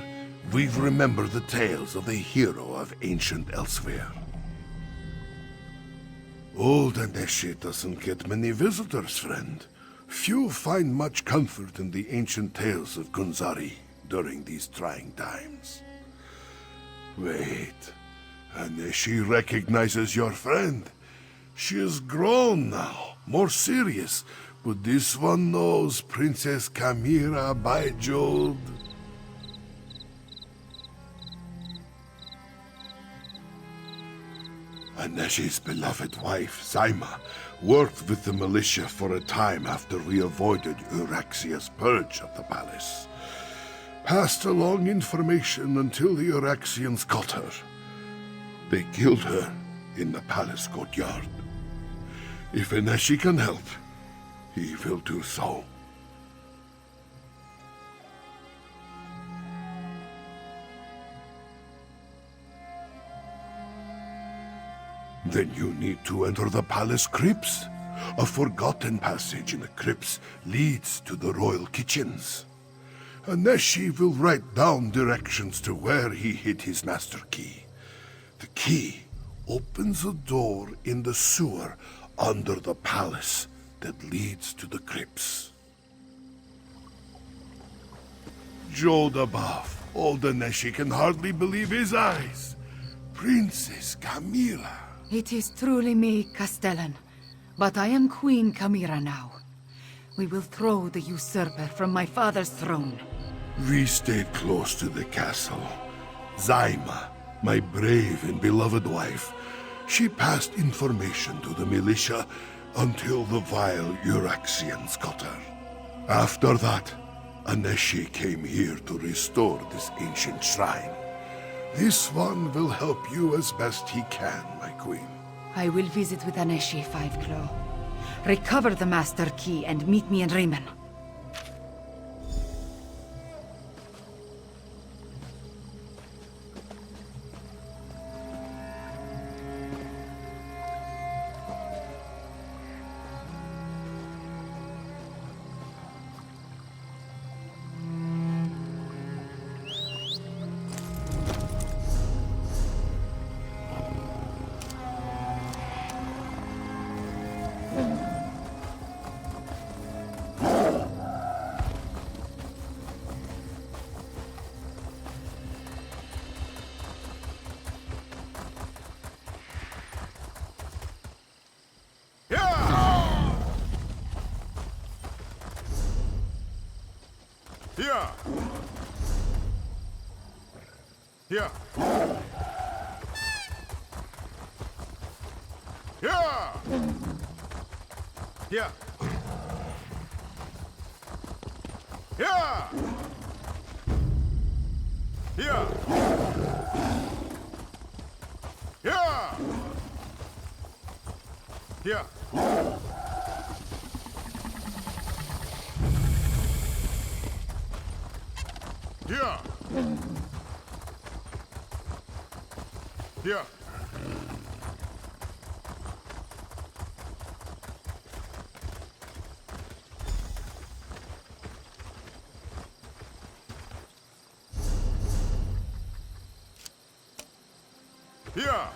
we remember the tales of the hero of ancient Elsweyr. Old Aneshi doesn't get many visitors, friend. Few find much comfort in the ancient tales of Kunzari during these trying times. Wait, Aneshi recognizes your friend. She is grown now, more serious, but this one knows Princess Kamira by Jode. Aneshi's beloved wife, Zaima, worked with the militia for a time after we avoided Euraxia's purge of the palace. Passed along information until the Euraxians caught her. They killed her in the palace courtyard. If Aneshi can help, he will do so. Then you need to enter the palace crypts. A forgotten passage in the crypts leads to the royal kitchens. Aneshi will write down directions to where he hid his master key. The key opens a door in the sewer under the palace that leads to the crypts. Jode above, old Aneshi can hardly believe his eyes. Princess Kamira. It is truly me, Castellan. But I am Queen Kamira now. We will throw the usurper from my father's throne. We stayed close to the castle. Zaima, my brave and beloved wife, she passed information to the militia until the vile Euraxians got her. After that, Aneshi came here to restore this ancient shrine. This one will help you as best he can, my queen. I will visit with Aneshi, Five Claw. Recover the Master Key and meet me in Rimen. Here! Here! Here! Here! Here! Here! Here! Here! Here! Here! Here!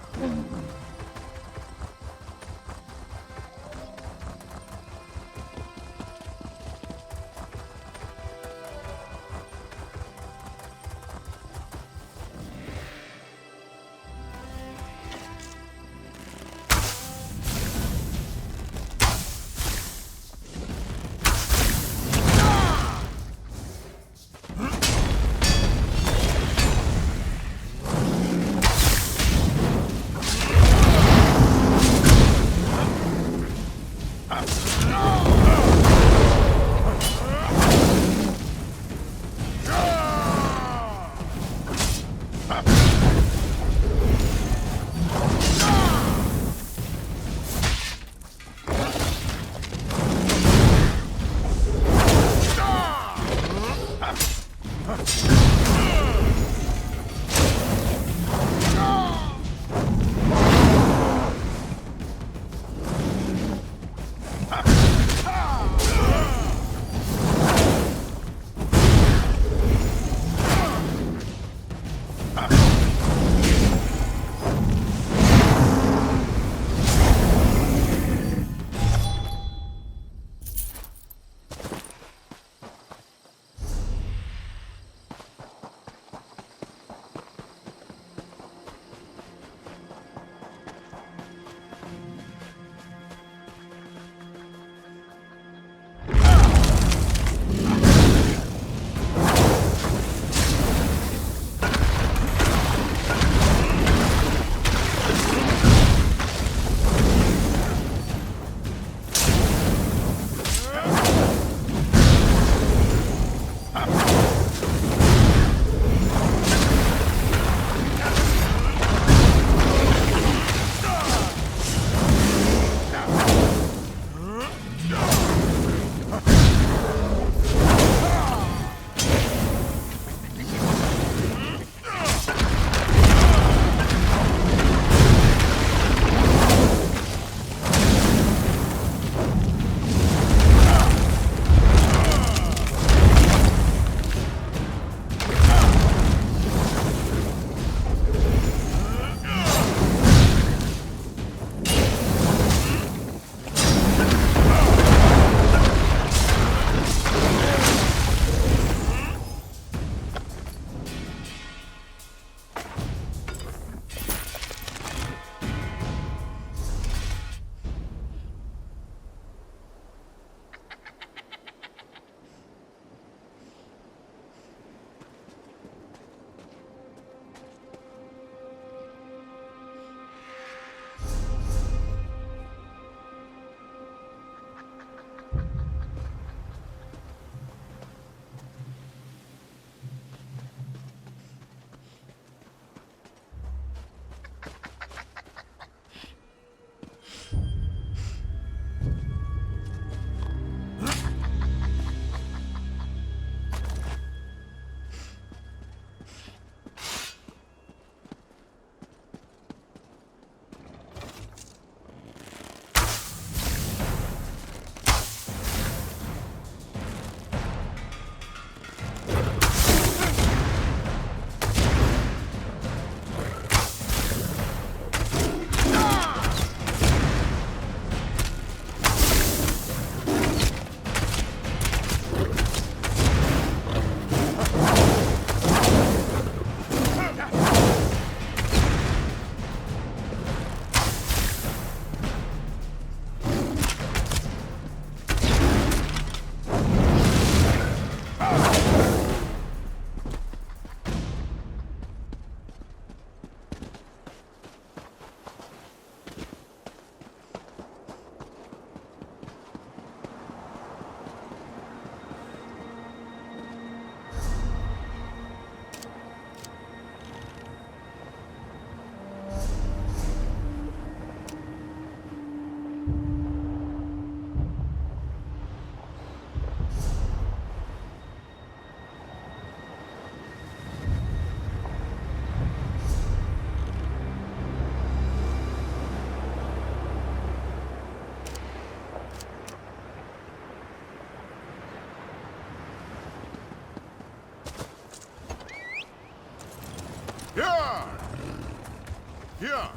Here!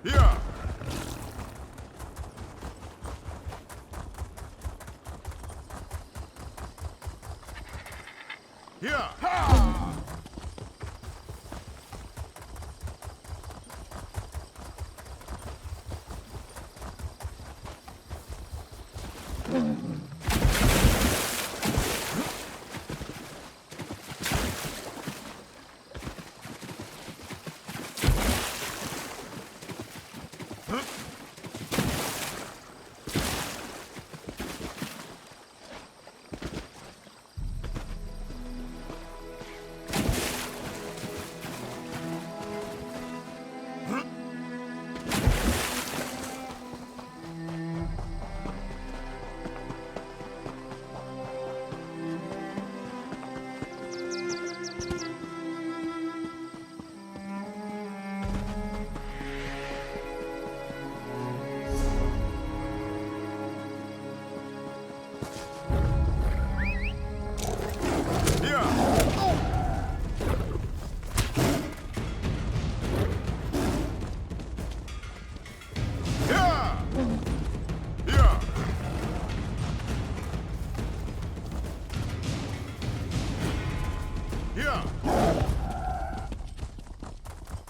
Here! Here!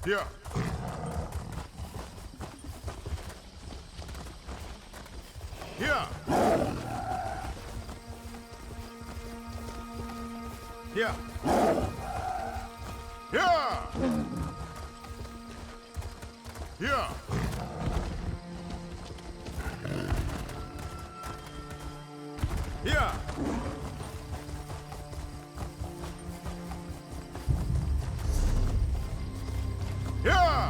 Here! Here! Here! Here! Here! Here! Yeah!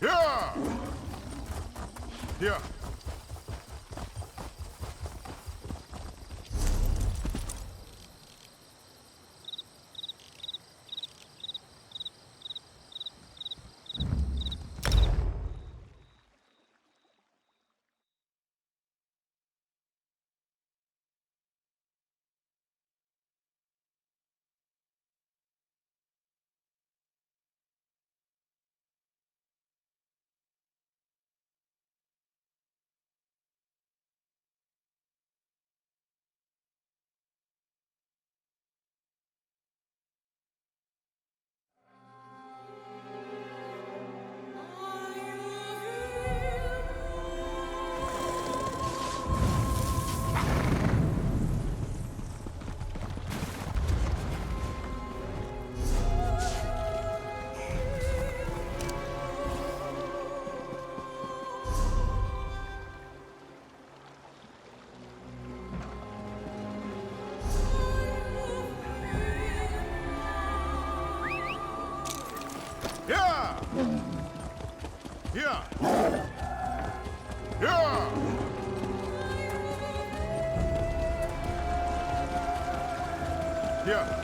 Yeah! Yeah! Yeah! Yeah! Yeah! Yeah! Yeah!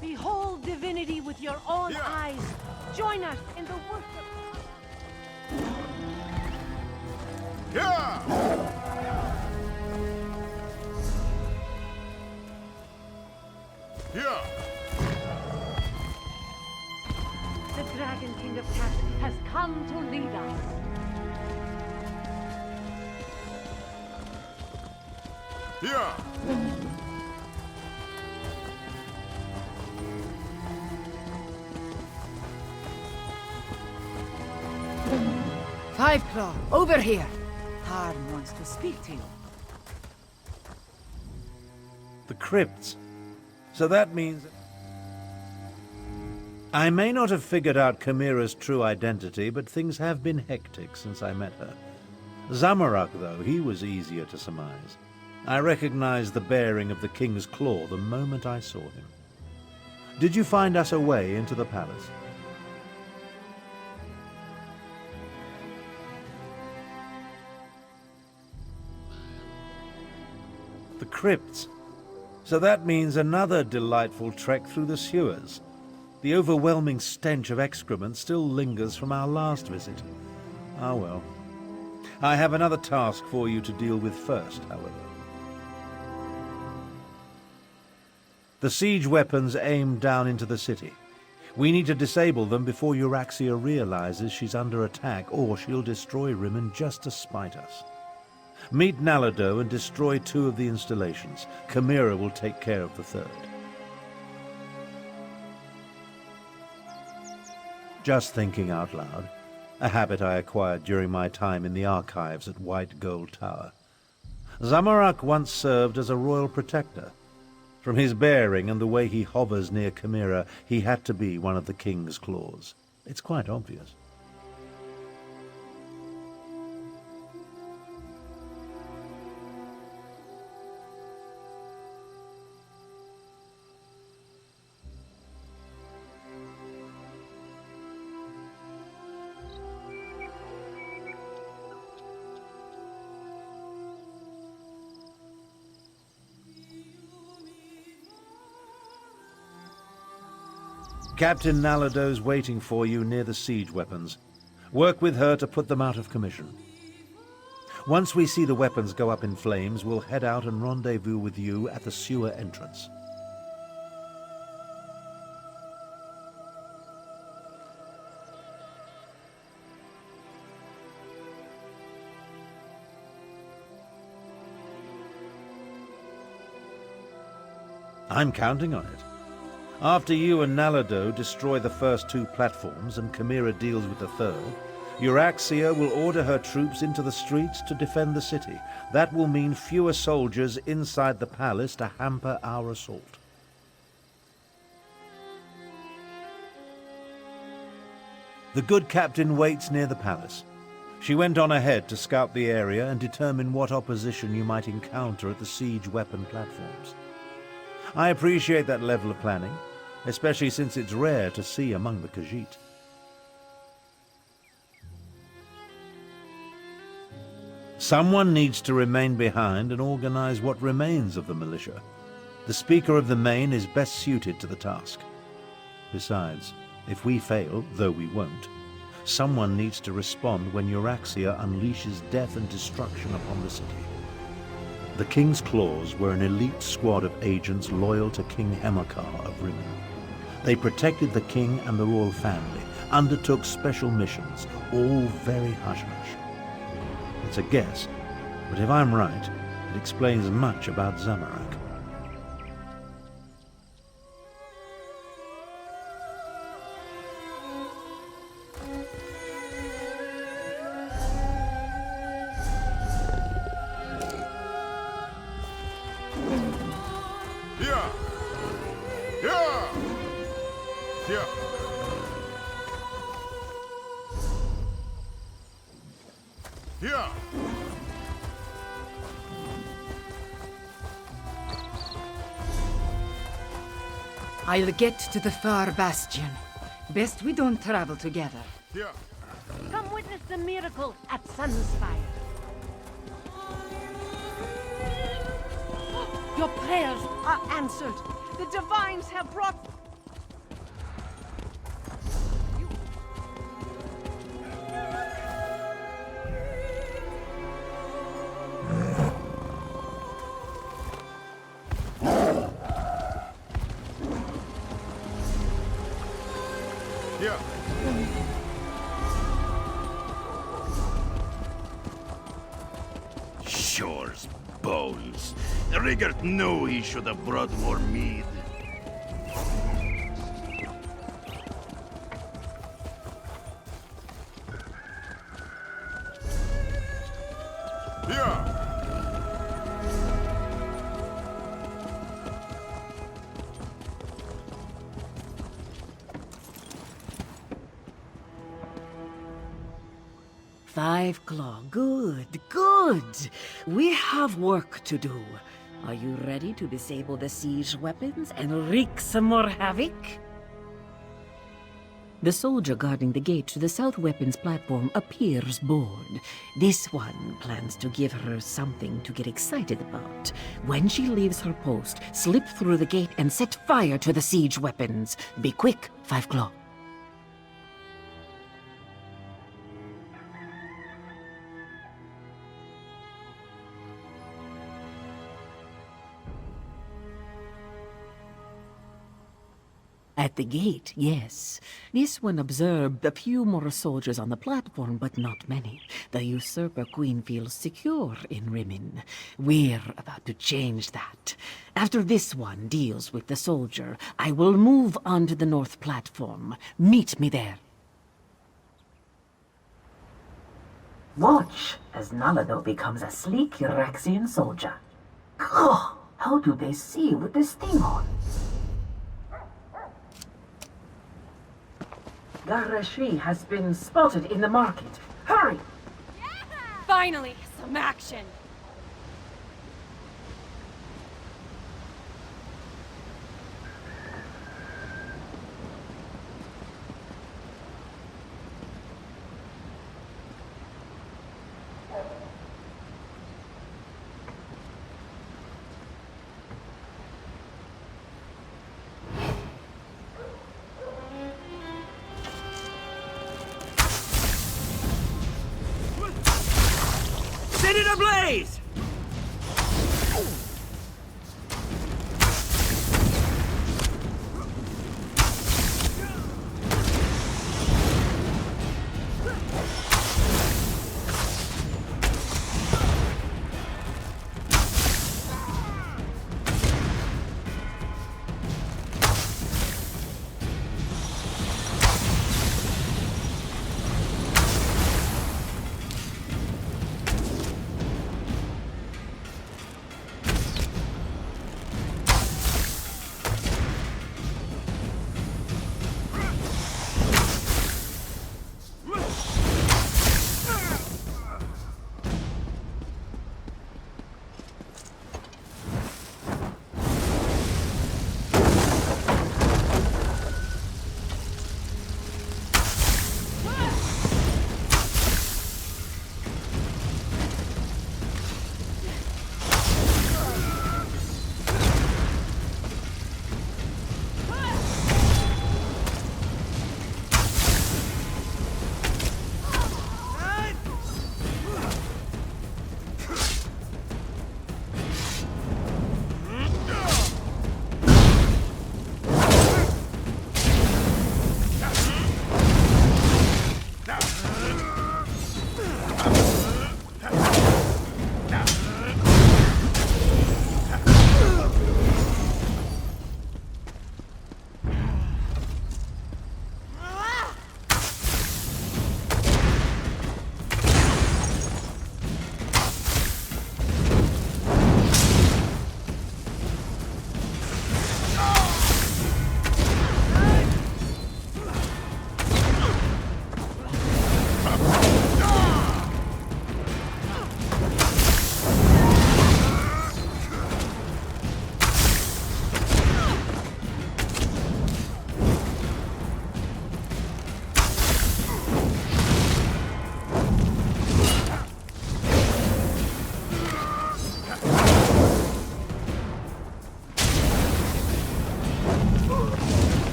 Behold divinity with your own eyes. Join us in the worship. Yeah! Yeah! The Dragon King of Cats has come to lead us. Yeah! Five Claw, over here. Tarn wants to speak to you. The crypts. So that means... I may not have figured out Chimera's true identity, but things have been hectic since I met her. Zamorak, though, he was easier to surmise. I recognized the bearing of the King's Claw the moment I saw him. Did you find us a way into the palace? The crypts. So that means another delightful trek through the sewers. The overwhelming stench of excrement still lingers from our last visit. Ah well. I have another task for you to deal with first, however. The siege weapons aim down into the city. We need to disable them before Euraxia realizes she's under attack, or she'll destroy Rimmon just to spite us. Meet Nalado and destroy 2 of the installations. Chimera will take care of the 3rd. Just thinking out loud, a habit I acquired during my time in the archives at White Gold Tower. Zamorak once served as a royal protector. From his bearing and the way he hovers near Chimera, he had to be one of the king's claws. It's quite obvious. Captain Nalado's waiting for you near the siege weapons. Work with her to put them out of commission. Once we see the weapons go up in flames, we'll head out and rendezvous with you at the sewer entrance. I'm counting on it. After you and Nalado destroy the first 2 platforms and Chimera deals with the 3rd, Euraxia will order her troops into the streets to defend the city. That will mean fewer soldiers inside the palace to hamper our assault. The good captain waits near the palace. She went on ahead to scout the area and determine what opposition you might encounter at the siege weapon platforms. I appreciate that level of planning, especially since it's rare to see among the Khajiit. Someone needs to remain behind and organize what remains of the militia. The Speaker of the Main is best suited to the task. Besides, if we fail, though we won't, someone needs to respond when Euraxia unleashes death and destruction upon the city. The King's Claws were an elite squad of agents loyal to King Hemakar of Rimmon. They protected the king and the royal family, undertook special missions, all very hush-hush. It's a guess, but if I'm right, it explains much about Zamorak. I'll get to the far bastion. Best we don't travel together. Come witness the miracle at Sunspire. Your prayers are answered. The divines have brought... Shore's bones. Rigert knew he should have brought more mead. Five Claw, good, good. We have work to do. Are you ready to disable the siege weapons and wreak some more havoc? The soldier guarding the gate to the south weapons platform appears bored. This one plans to give her something to get excited about. When she leaves her post, slip through the gate and set fire to the siege weapons. Be quick, Five Claw. At the gate, yes. This one observed a few more soldiers on the platform, but not many. The Usurper Queen feels secure in Rimmon. We're about to change that. After this one deals with the soldier, I will move on to the north platform. Meet me there. Watch as Nalado becomes a sleek Uraxian soldier. Oh, how do they see with this thing on? Garashi has been spotted in the market. Hurry! Finally, some action! Set it ablaze!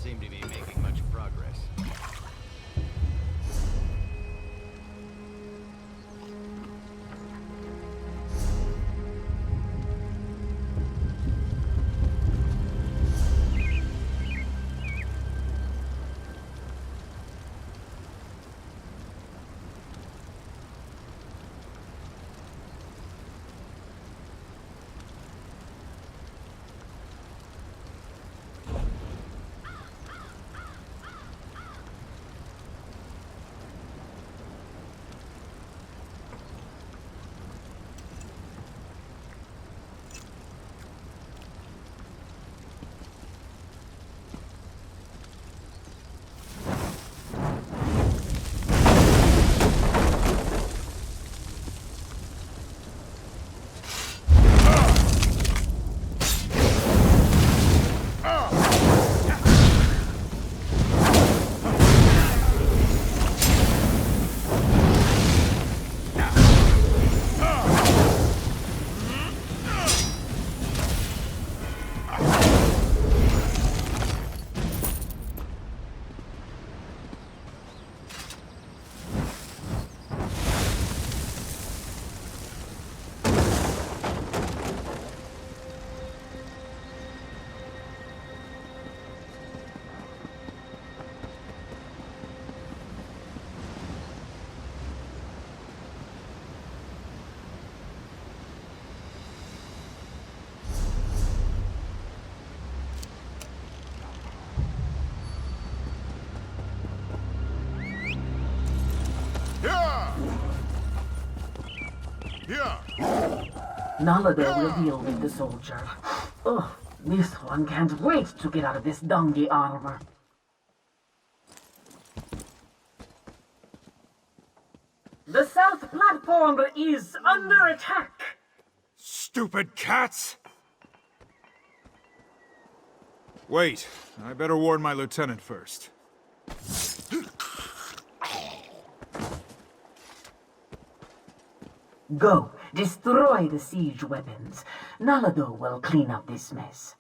Seem to be making much progress. Nalada will deal with the soldier. Oh, this one can't wait to get out of this donkey armor. The south platform is under attack! Stupid cats! Wait, I better warn my lieutenant first. Go, destroy the siege weapons. Nalado will clean up this mess.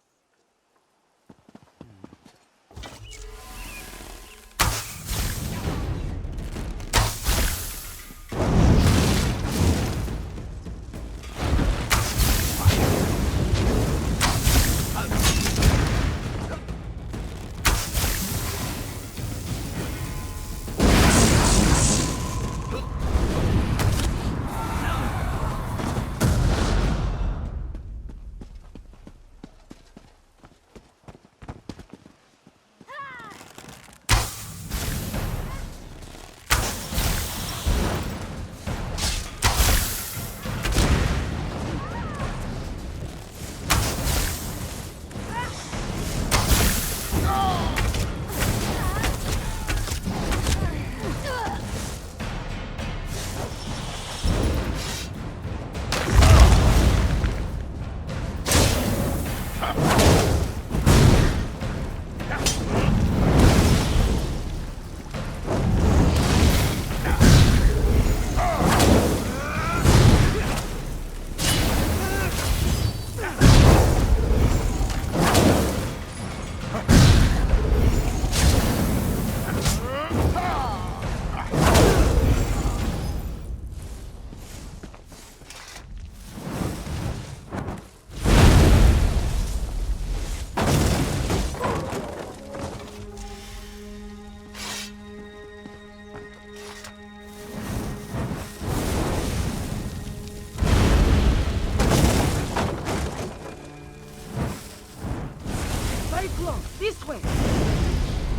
This way!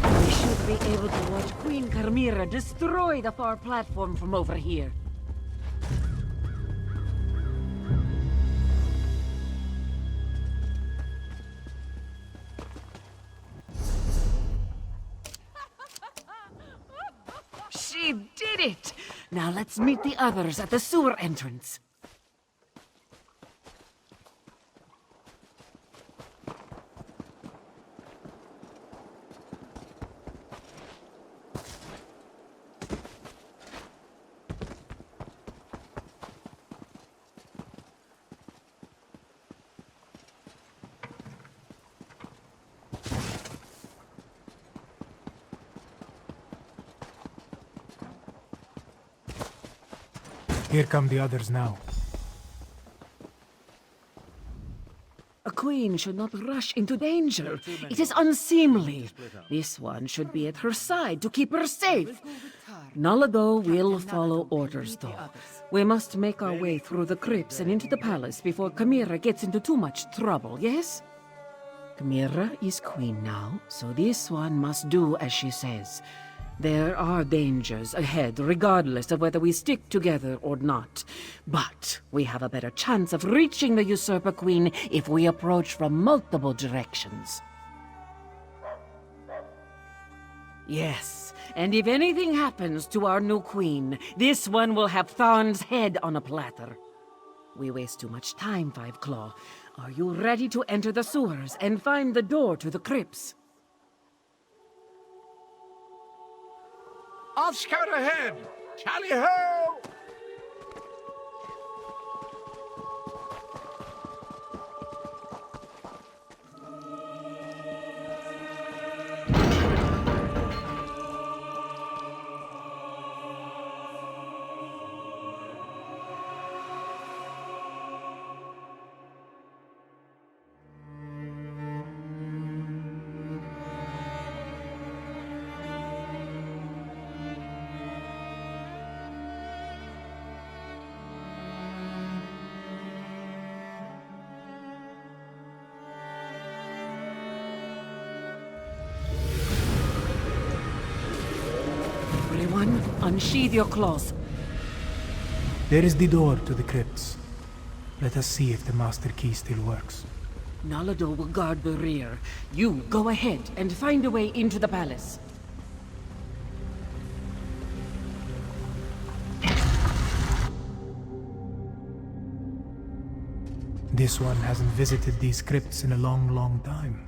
We should be able to watch Queen Carmira destroy the far platform from over here. She did it! Now let's meet the others at the sewer entrance. Here come the others now. A queen should not rush into danger. It is unseemly. This one should be at her side to keep her safe. Nalado will follow orders, though. We must make our way through the crypts and into the palace before Carmira gets into too much trouble, yes? Carmira is queen now, so this one must do as she says. There are dangers ahead, regardless of whether we stick together or not. But we have a better chance of reaching the Usurper Queen if we approach from multiple directions. Yes, and if anything happens to our new queen, this one will have Tharn's head on a platter. We waste too much time, Five Claw. Are you ready to enter the sewers and find the door to the crypts? I'll scout ahead! Tally-ho! Everyone, unsheathe your claws. There is the door to the crypts. Let us see if the master key still works. Nalado will guard the rear. You go ahead and find a way into the palace. This one hasn't visited these crypts in a long, long time.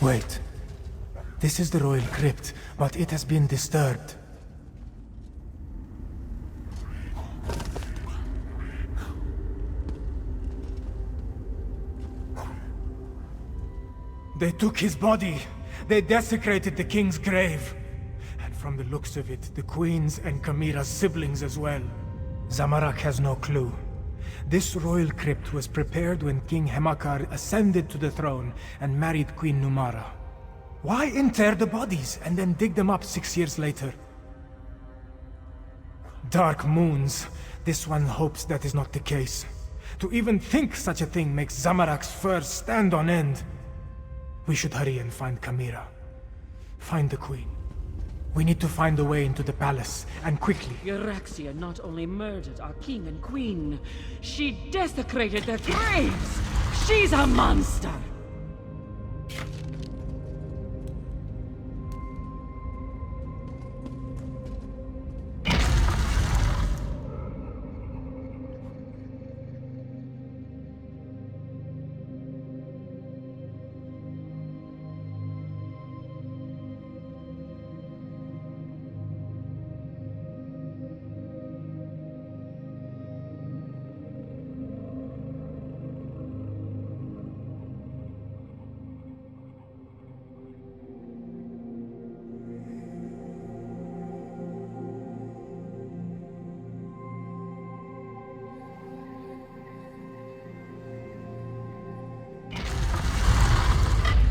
Wait. This is the royal crypt, but it has been disturbed. They took his body. They desecrated the king's grave. And from the looks of it, the queen's and Kamira's siblings as well. Zamorak has no clue. This royal crypt was prepared when King Hemakar ascended to the throne and married Queen Numara. Why inter the bodies and then dig them up 6 years later? Dark moons. This one hopes that is not the case. To even think such a thing makes Zamorak's fur stand on end. We should hurry and find Kamira. Find the queen. We need to find a way into the palace, and quickly. Euraxia not only murdered our king and queen, she desecrated their graves! She's a monster!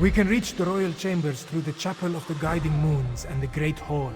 We can reach the royal chambers through the Chapel of the Guiding Moons and the Great Hall.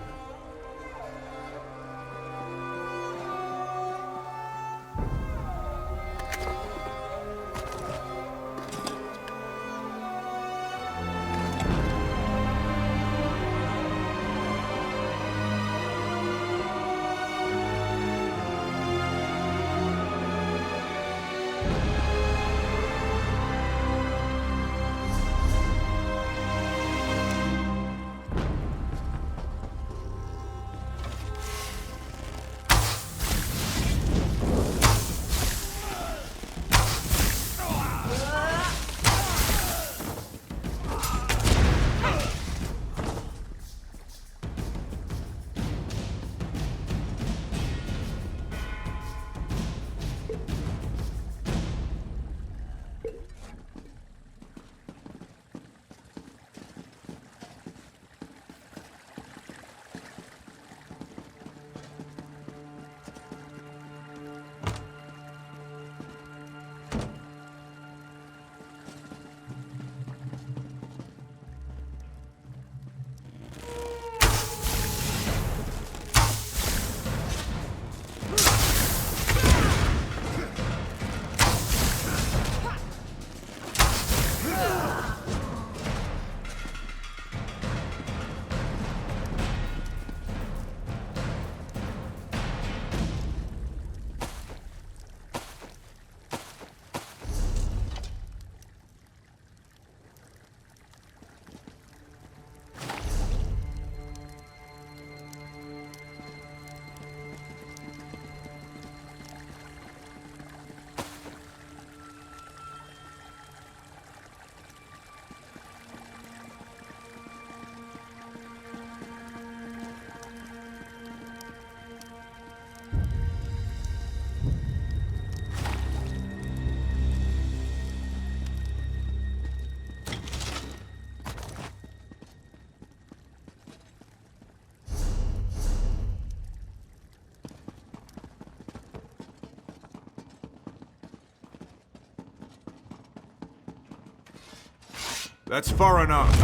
That's far enough.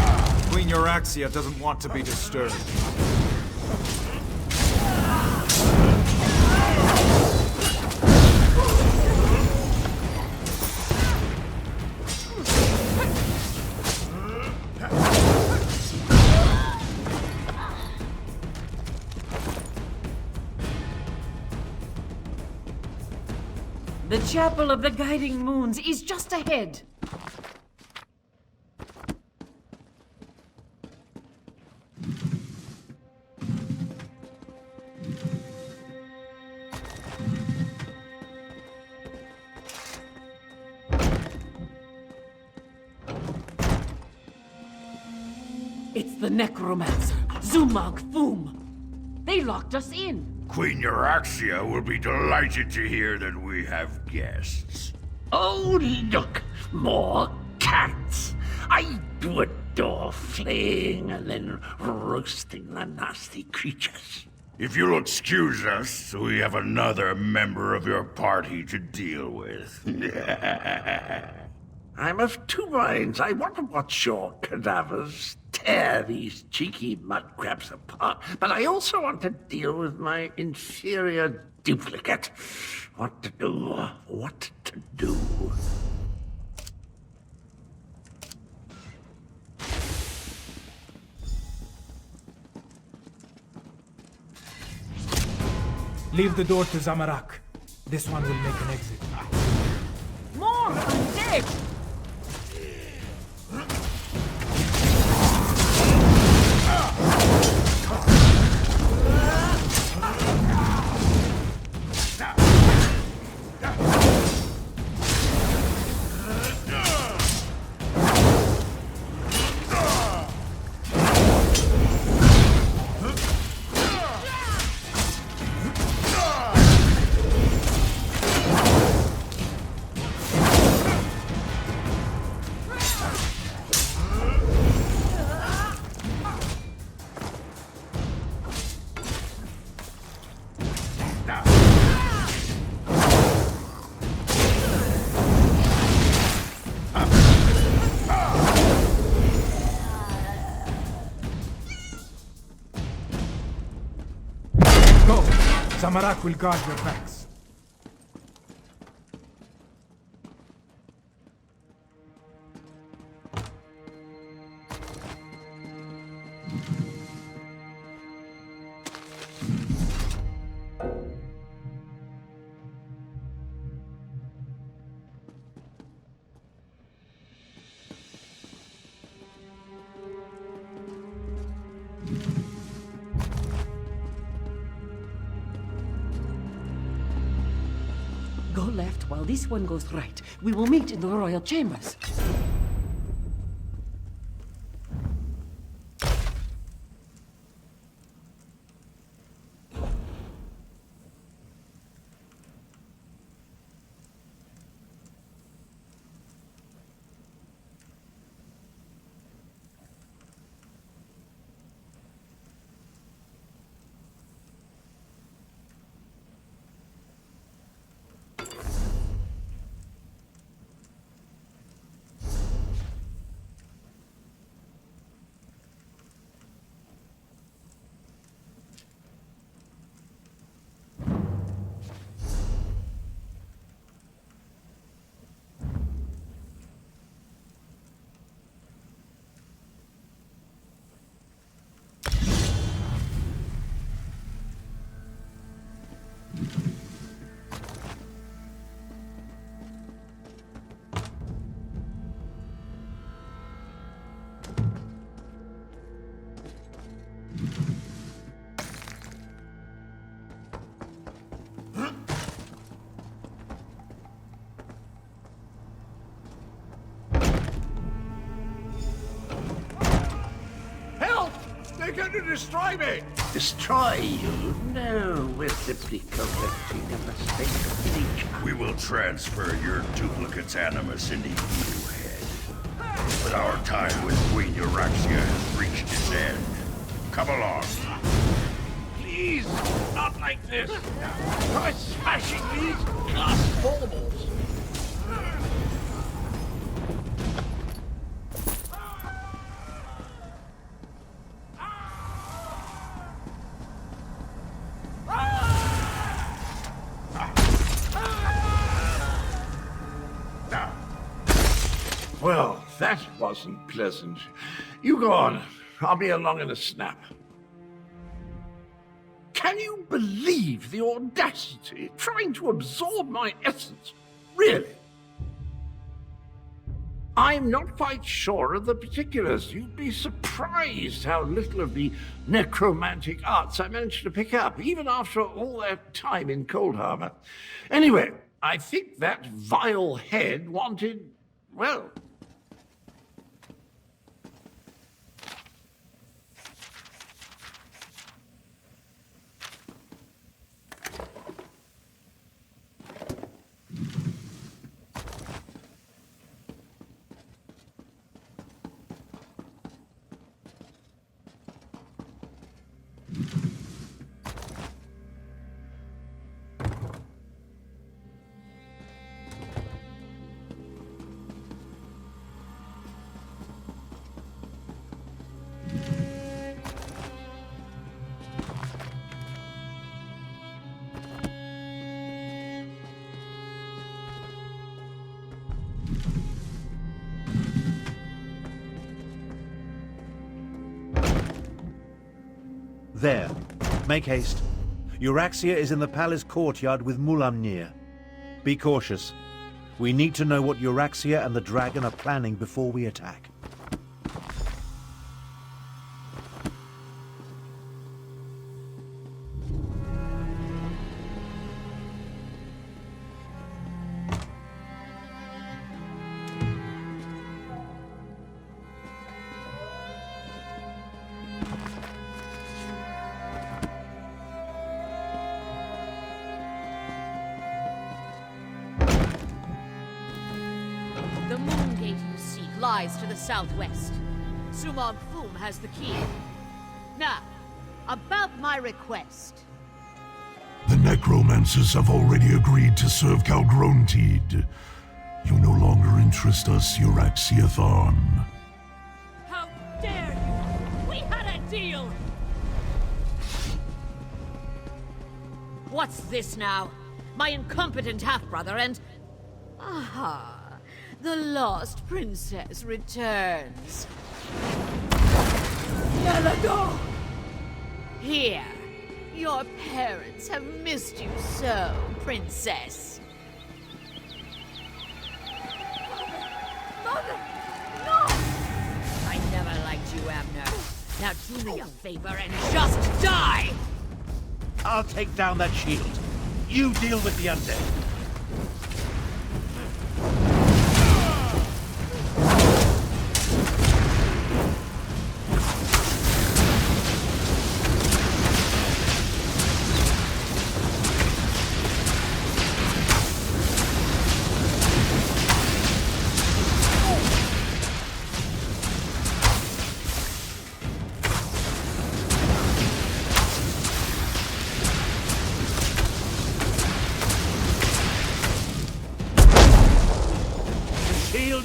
Queen Euraxia doesn't want to be disturbed. The Chapel of the Guiding Moons is just ahead. It's the necromancer, Zumag Foom. They locked us in. Queen Euraxia will be delighted to hear that we have guests. Oh, look, more cats. I do adore flaying and then roasting the nasty creatures. If you'll excuse us, we have another member of your party to deal with. I'm of two minds. I want to watch your cadavers tear these cheeky mudcrabs apart, but I also want to deal with my inferior duplicate. What to do, what to do. Leave the door to Zamarak. This one will make an exit. More undead! Zamarak will guard your backs. Go left while this one goes right. We will meet in the royal chambers. They're going to destroy me! Destroy you? No, we're simply correcting a mistake of nature. We will transfer your duplicate's animus into you, Head. But our time with Queen Euraxia has reached its end. Come along. Please, not like this! Try smashing these glass baubles! Well, that wasn't pleasant. You go on. I'll be along in a snap. Can you believe the audacity trying to absorb my essence? Really? I'm not quite sure of the particulars. You'd be surprised how little of the necromantic arts I managed to pick up, even after all that time in Cold Harbor. Anyway, I think that vile head wanted, well... There. Make haste. Euraxia is in the palace courtyard with Mulamnir. Be cautious. We need to know what Euraxia and the dragon are planning before we attack. The moon gate you seek lies to the southwest. Sumog Foom has the key. Now, about my request. The necromancers have already agreed to serve Calgrontid. You no longer interest us, Euraxia Tharn. How dare you! We had a deal! What's this now? My incompetent half-brother and... Aha! The lost princess returns. Yalago! Here. Your parents have missed you so, princess. Mother! No! I never liked you, Abner. Now do me a favor and just die! I'll take down that shield. You deal with the undead.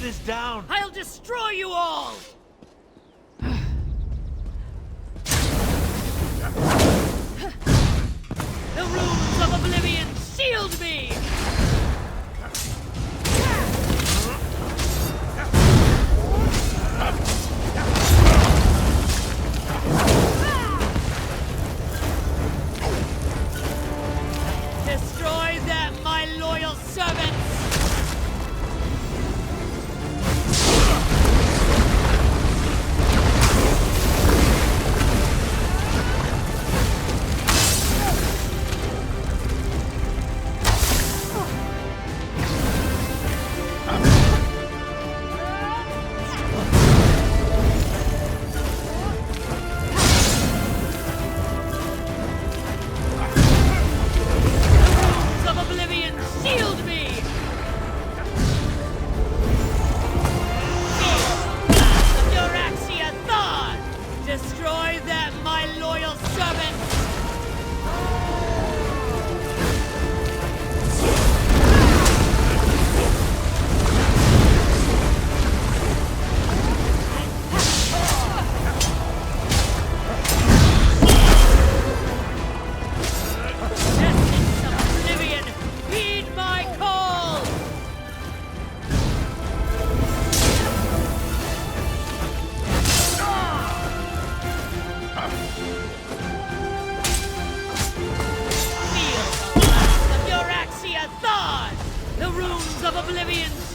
Is down. I'll destroy you all! The runes of oblivion shield me! Destroy them, my loyal servants!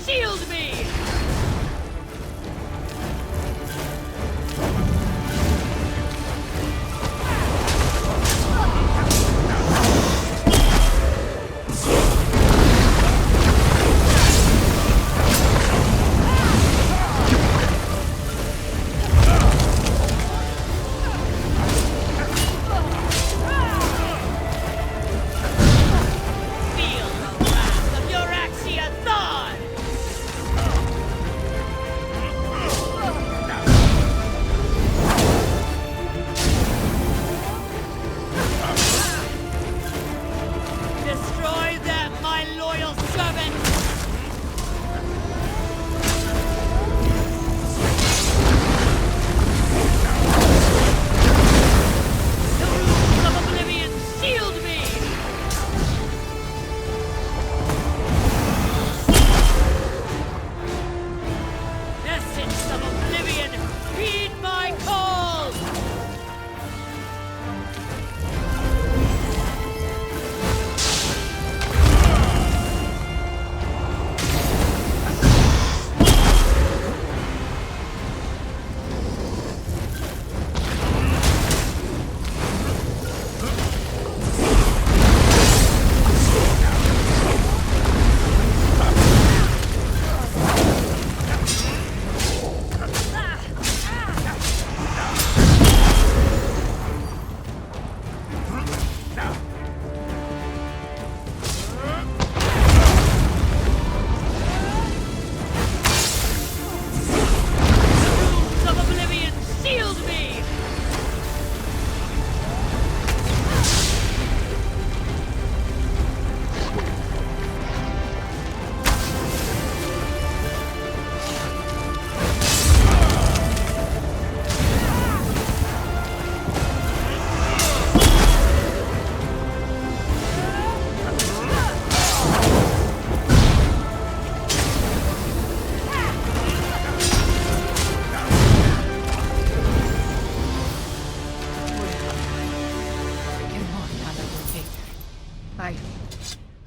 shield me!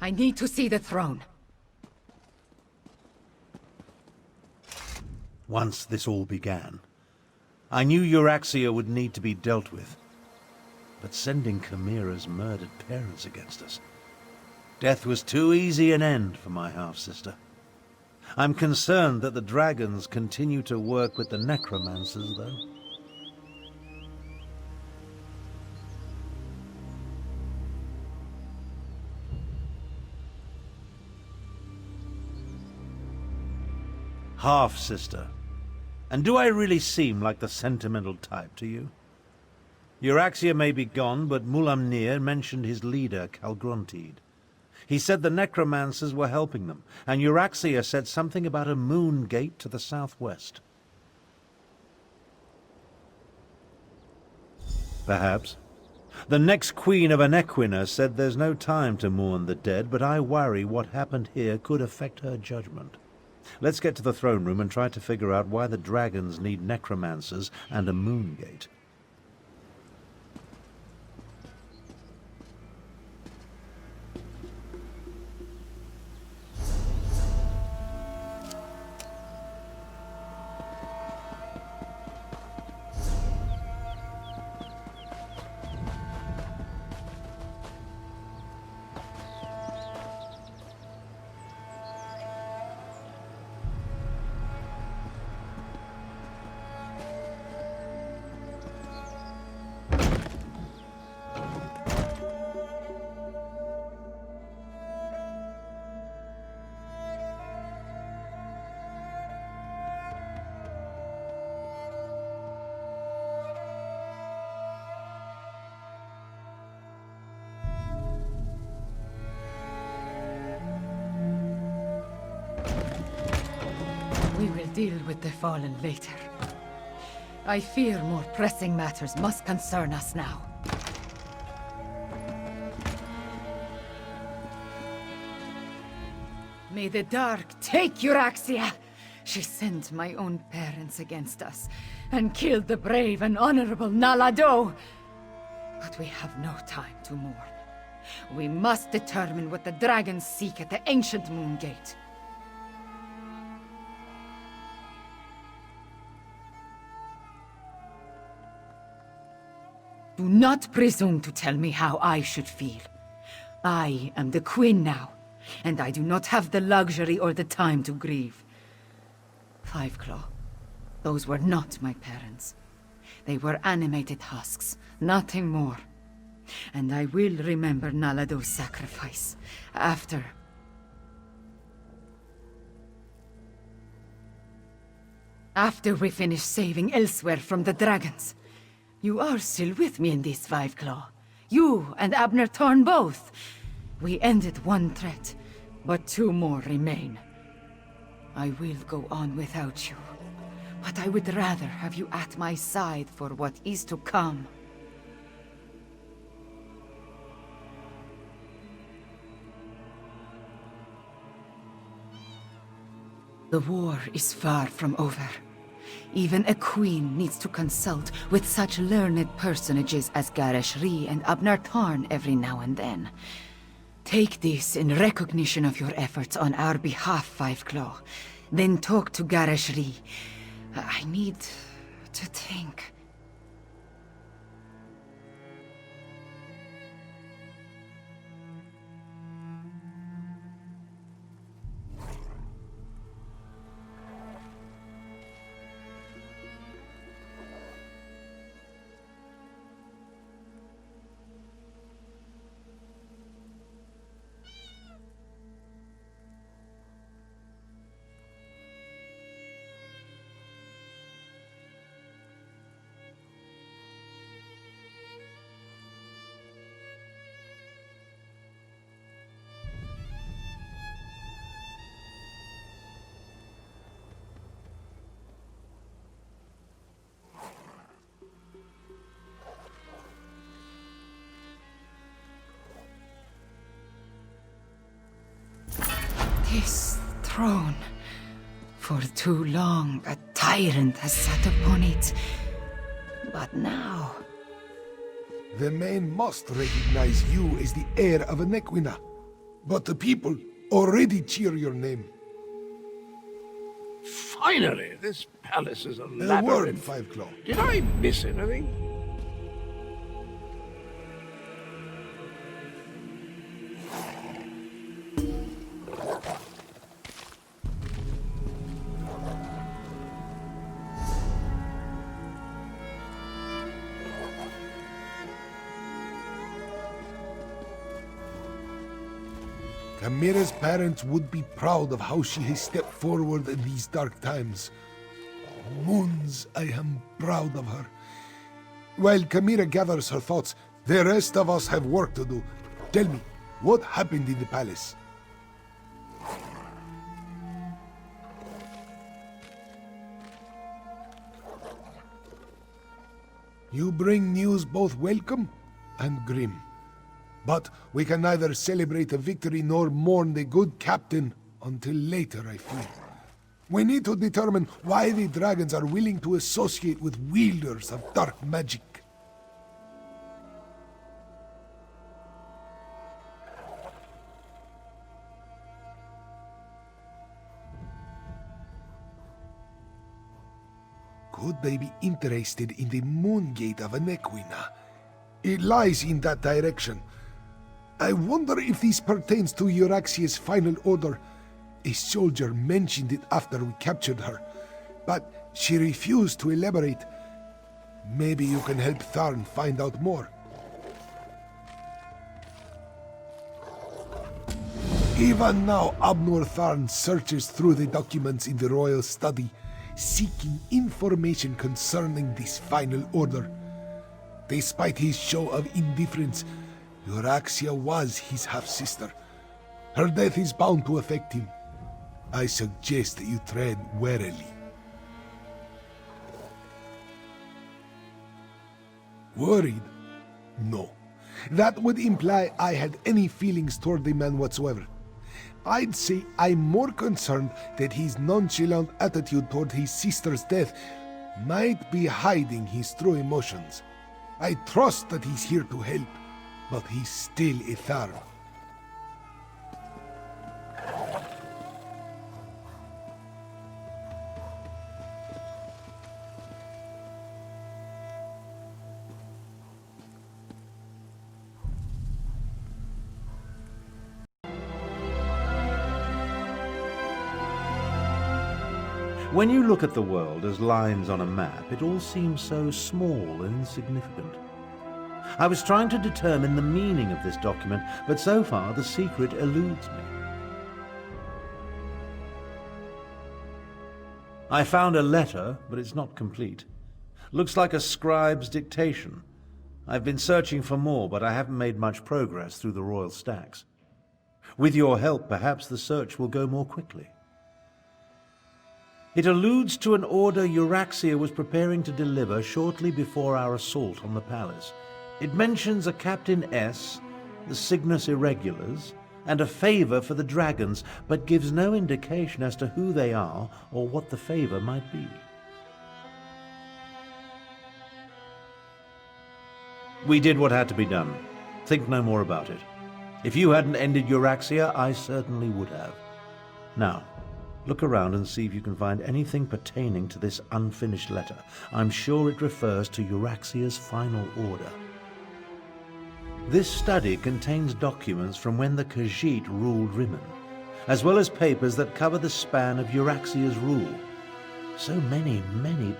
I need to see the throne. Once this all began, I knew Euraxia would need to be dealt with. But sending Chimera's murdered parents against us, death was too easy an end for my half-sister. I'm concerned that the dragons continue to work with the necromancers, though. Half-sister. And do I really seem like the sentimental type to you? Euraxia may be gone, but Mulamnir mentioned his leader, Calgrontiid. He said the necromancers were helping them, and Euraxia said something about a moon gate to the southwest. Perhaps. The next queen of Anequina said there's no time to mourn the dead, but I worry what happened here could affect her judgment. Let's get to the throne room and try to figure out why the dragons need necromancers and a moon gate. We will deal with the fallen later. I fear more pressing matters must concern us now. May the dark take Euraxia! She sent my own parents against us, and killed the brave and honorable Nalado! But we have no time to mourn. We must determine what the dragons seek at the ancient Moon Gate. Do not presume to tell me how I should feel. I am the queen now, and I do not have the luxury or the time to grieve. Fiveclaw, those were not my parents. They were animated husks, nothing more. And I will remember Nalado's sacrifice, after we finish saving Elsweyr from the dragons. You are still with me in this, Fiveclaw. You and Abner Thorn both. We ended one threat, but two more remain. I will go on without you, but I would rather have you at my side for what is to come. The war is far from over. Even a queen needs to consult with such learned personages as Garresh Rhi and Abner Tarn every now and then. Take this in recognition of your efforts on our behalf, Fiveclaw. Then talk to Garresh Rhi. I need to think. This throne. For too long, a tyrant has sat upon it. But now... The men must recognize you as the heir of a Nequina. But the people already cheer your name. Finally, this palace is a A word, labyrinth. Fiveclaw. Did I miss anything? Camira's parents would be proud of how she has stepped forward in these dark times. Moons, I am proud of her. While Camira gathers her thoughts, the rest of us have work to do. Tell me, what happened in the palace? You bring news both welcome and grim. But we can neither celebrate a victory nor mourn the good captain until later, I fear. We need to determine why the dragons are willing to associate with wielders of dark magic. Could they be interested in the Moongate of Nequina? It lies in that direction. I wonder if this pertains to Euraxia's final order. A soldier mentioned it after we captured her, but she refused to elaborate. Maybe you can help Tharn find out more. Even now, Abnor Tharn searches through the documents in the royal study, seeking information concerning this final order. Despite his show of indifference, Euraxia was his half-sister. Her death is bound to affect him. I suggest that you tread warily. Worried? No. That would imply I had any feelings toward the man whatsoever. I'd say I'm more concerned that his nonchalant attitude toward his sister's death might be hiding his true emotions. I trust that he's here to help, but he's still a Tharn. When you look at the world as lines on a map, it all seems so small and insignificant. I was trying to determine the meaning of this document, but so far the secret eludes me. I found a letter, but it's not complete. Looks like a scribe's dictation. I've been searching for more, but I haven't made much progress through the royal stacks. With your help, perhaps the search will go more quickly. It alludes to an order Euraxia was preparing to deliver shortly before our assault on the palace. It mentions a Captain S, the Cygnus Irregulars, and a favor for the dragons, but gives no indication as to who they are or what the favor might be. We did what had to be done. Think no more about it. If you hadn't ended Euraxia, I certainly would have. Now, look around and see if you can find anything pertaining to this unfinished letter. I'm sure it refers to Euraxia's final order. This study contains documents from when the Khajiit ruled Rimmon, as well as papers that cover the span of Euraxia's rule. So many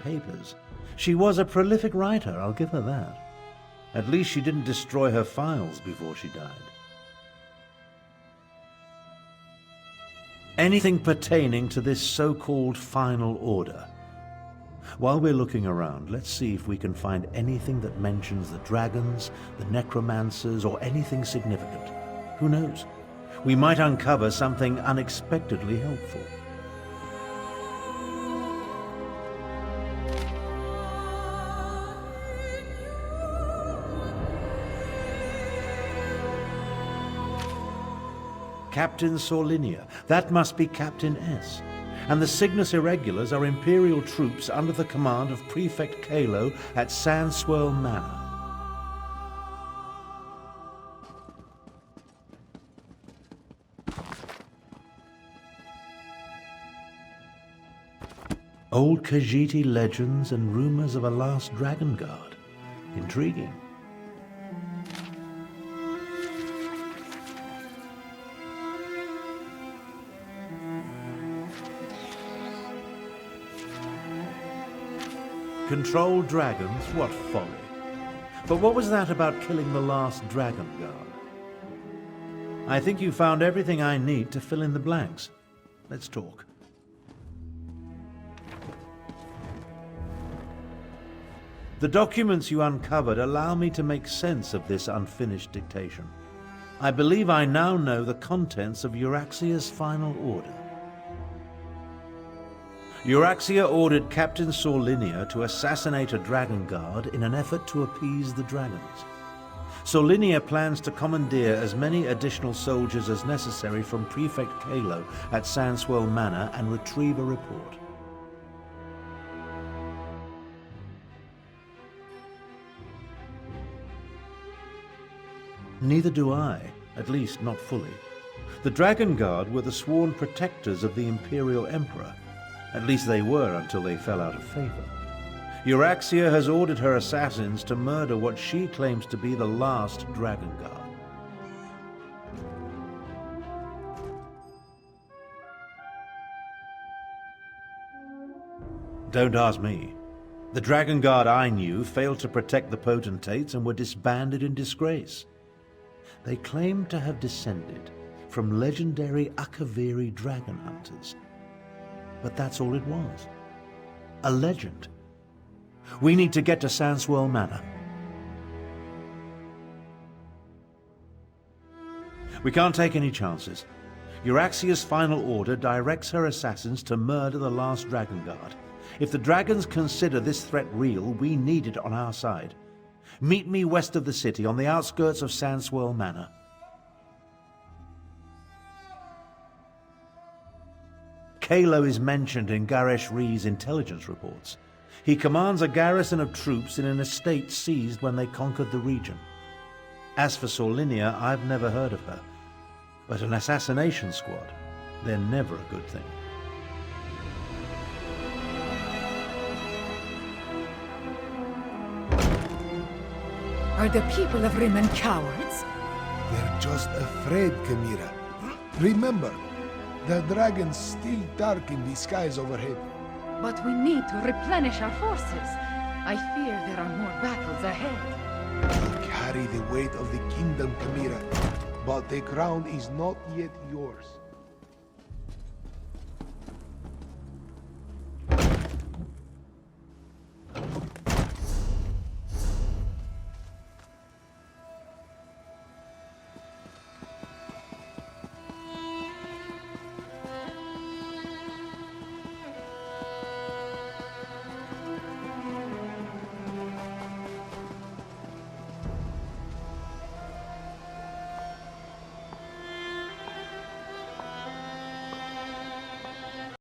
papers. She was a prolific writer, I'll give her that. At least she didn't destroy her files before she died. Anything pertaining to this so-called final order. While we're looking around, let's see if we can find anything that mentions the dragons, the necromancers, or anything significant. Who knows? We might uncover something unexpectedly helpful. Captain Sorlinia. That must be Captain S. And the Cygnus Irregulars are Imperial troops under the command of Prefect Kalo at Sandswirl Manor. Old Khajiiti legends and rumors of a last dragon guard. Intriguing. Control dragons? What folly. But what was that about killing the last dragon guard? I think you found everything I need to fill in the blanks. Let's talk. The documents you uncovered allow me to make sense of this unfinished dictation. I believe I now know the contents of Euraxia's final order. Euraxia ordered Captain Sorlinia to assassinate a dragon guard in an effort to appease the dragons. Sorlinia plans to commandeer as many additional soldiers as necessary from Prefect Kalo at Sandswirl Manor and retrieve a report. Neither do I, at least not fully. The Dragon Guard were the sworn protectors of the Imperial Emperor. At least they were until they fell out of favor. Euraxia has ordered her assassins to murder what she claims to be the last Dragon Guard. Don't ask me. The Dragon Guard I knew failed to protect the potentates and were disbanded in disgrace. They claimed to have descended from legendary Akaviri dragon hunters. But that's all it was. A legend. We need to get to Sandswirl Manor. We can't take any chances. Euraxia's final order directs her assassins to murder the last Dragon Guard. If the dragons consider this threat real, we need it on our side. Meet me west of the city, on the outskirts of Sandswirl Manor. Kalo is mentioned in Garesh Rhee's intelligence reports. He commands a garrison of troops in an estate seized when they conquered the region. As for Sorlinia, I've never heard of her. But an assassination squad, they're never a good thing. Are the people of Rimmon cowards? They're just afraid, Chimera. Remember, the dragons still darken the skies overhead. But we need to replenish our forces. I fear there are more battles ahead. You carry the weight of the kingdom, Chimera, but the crown is not yet yours.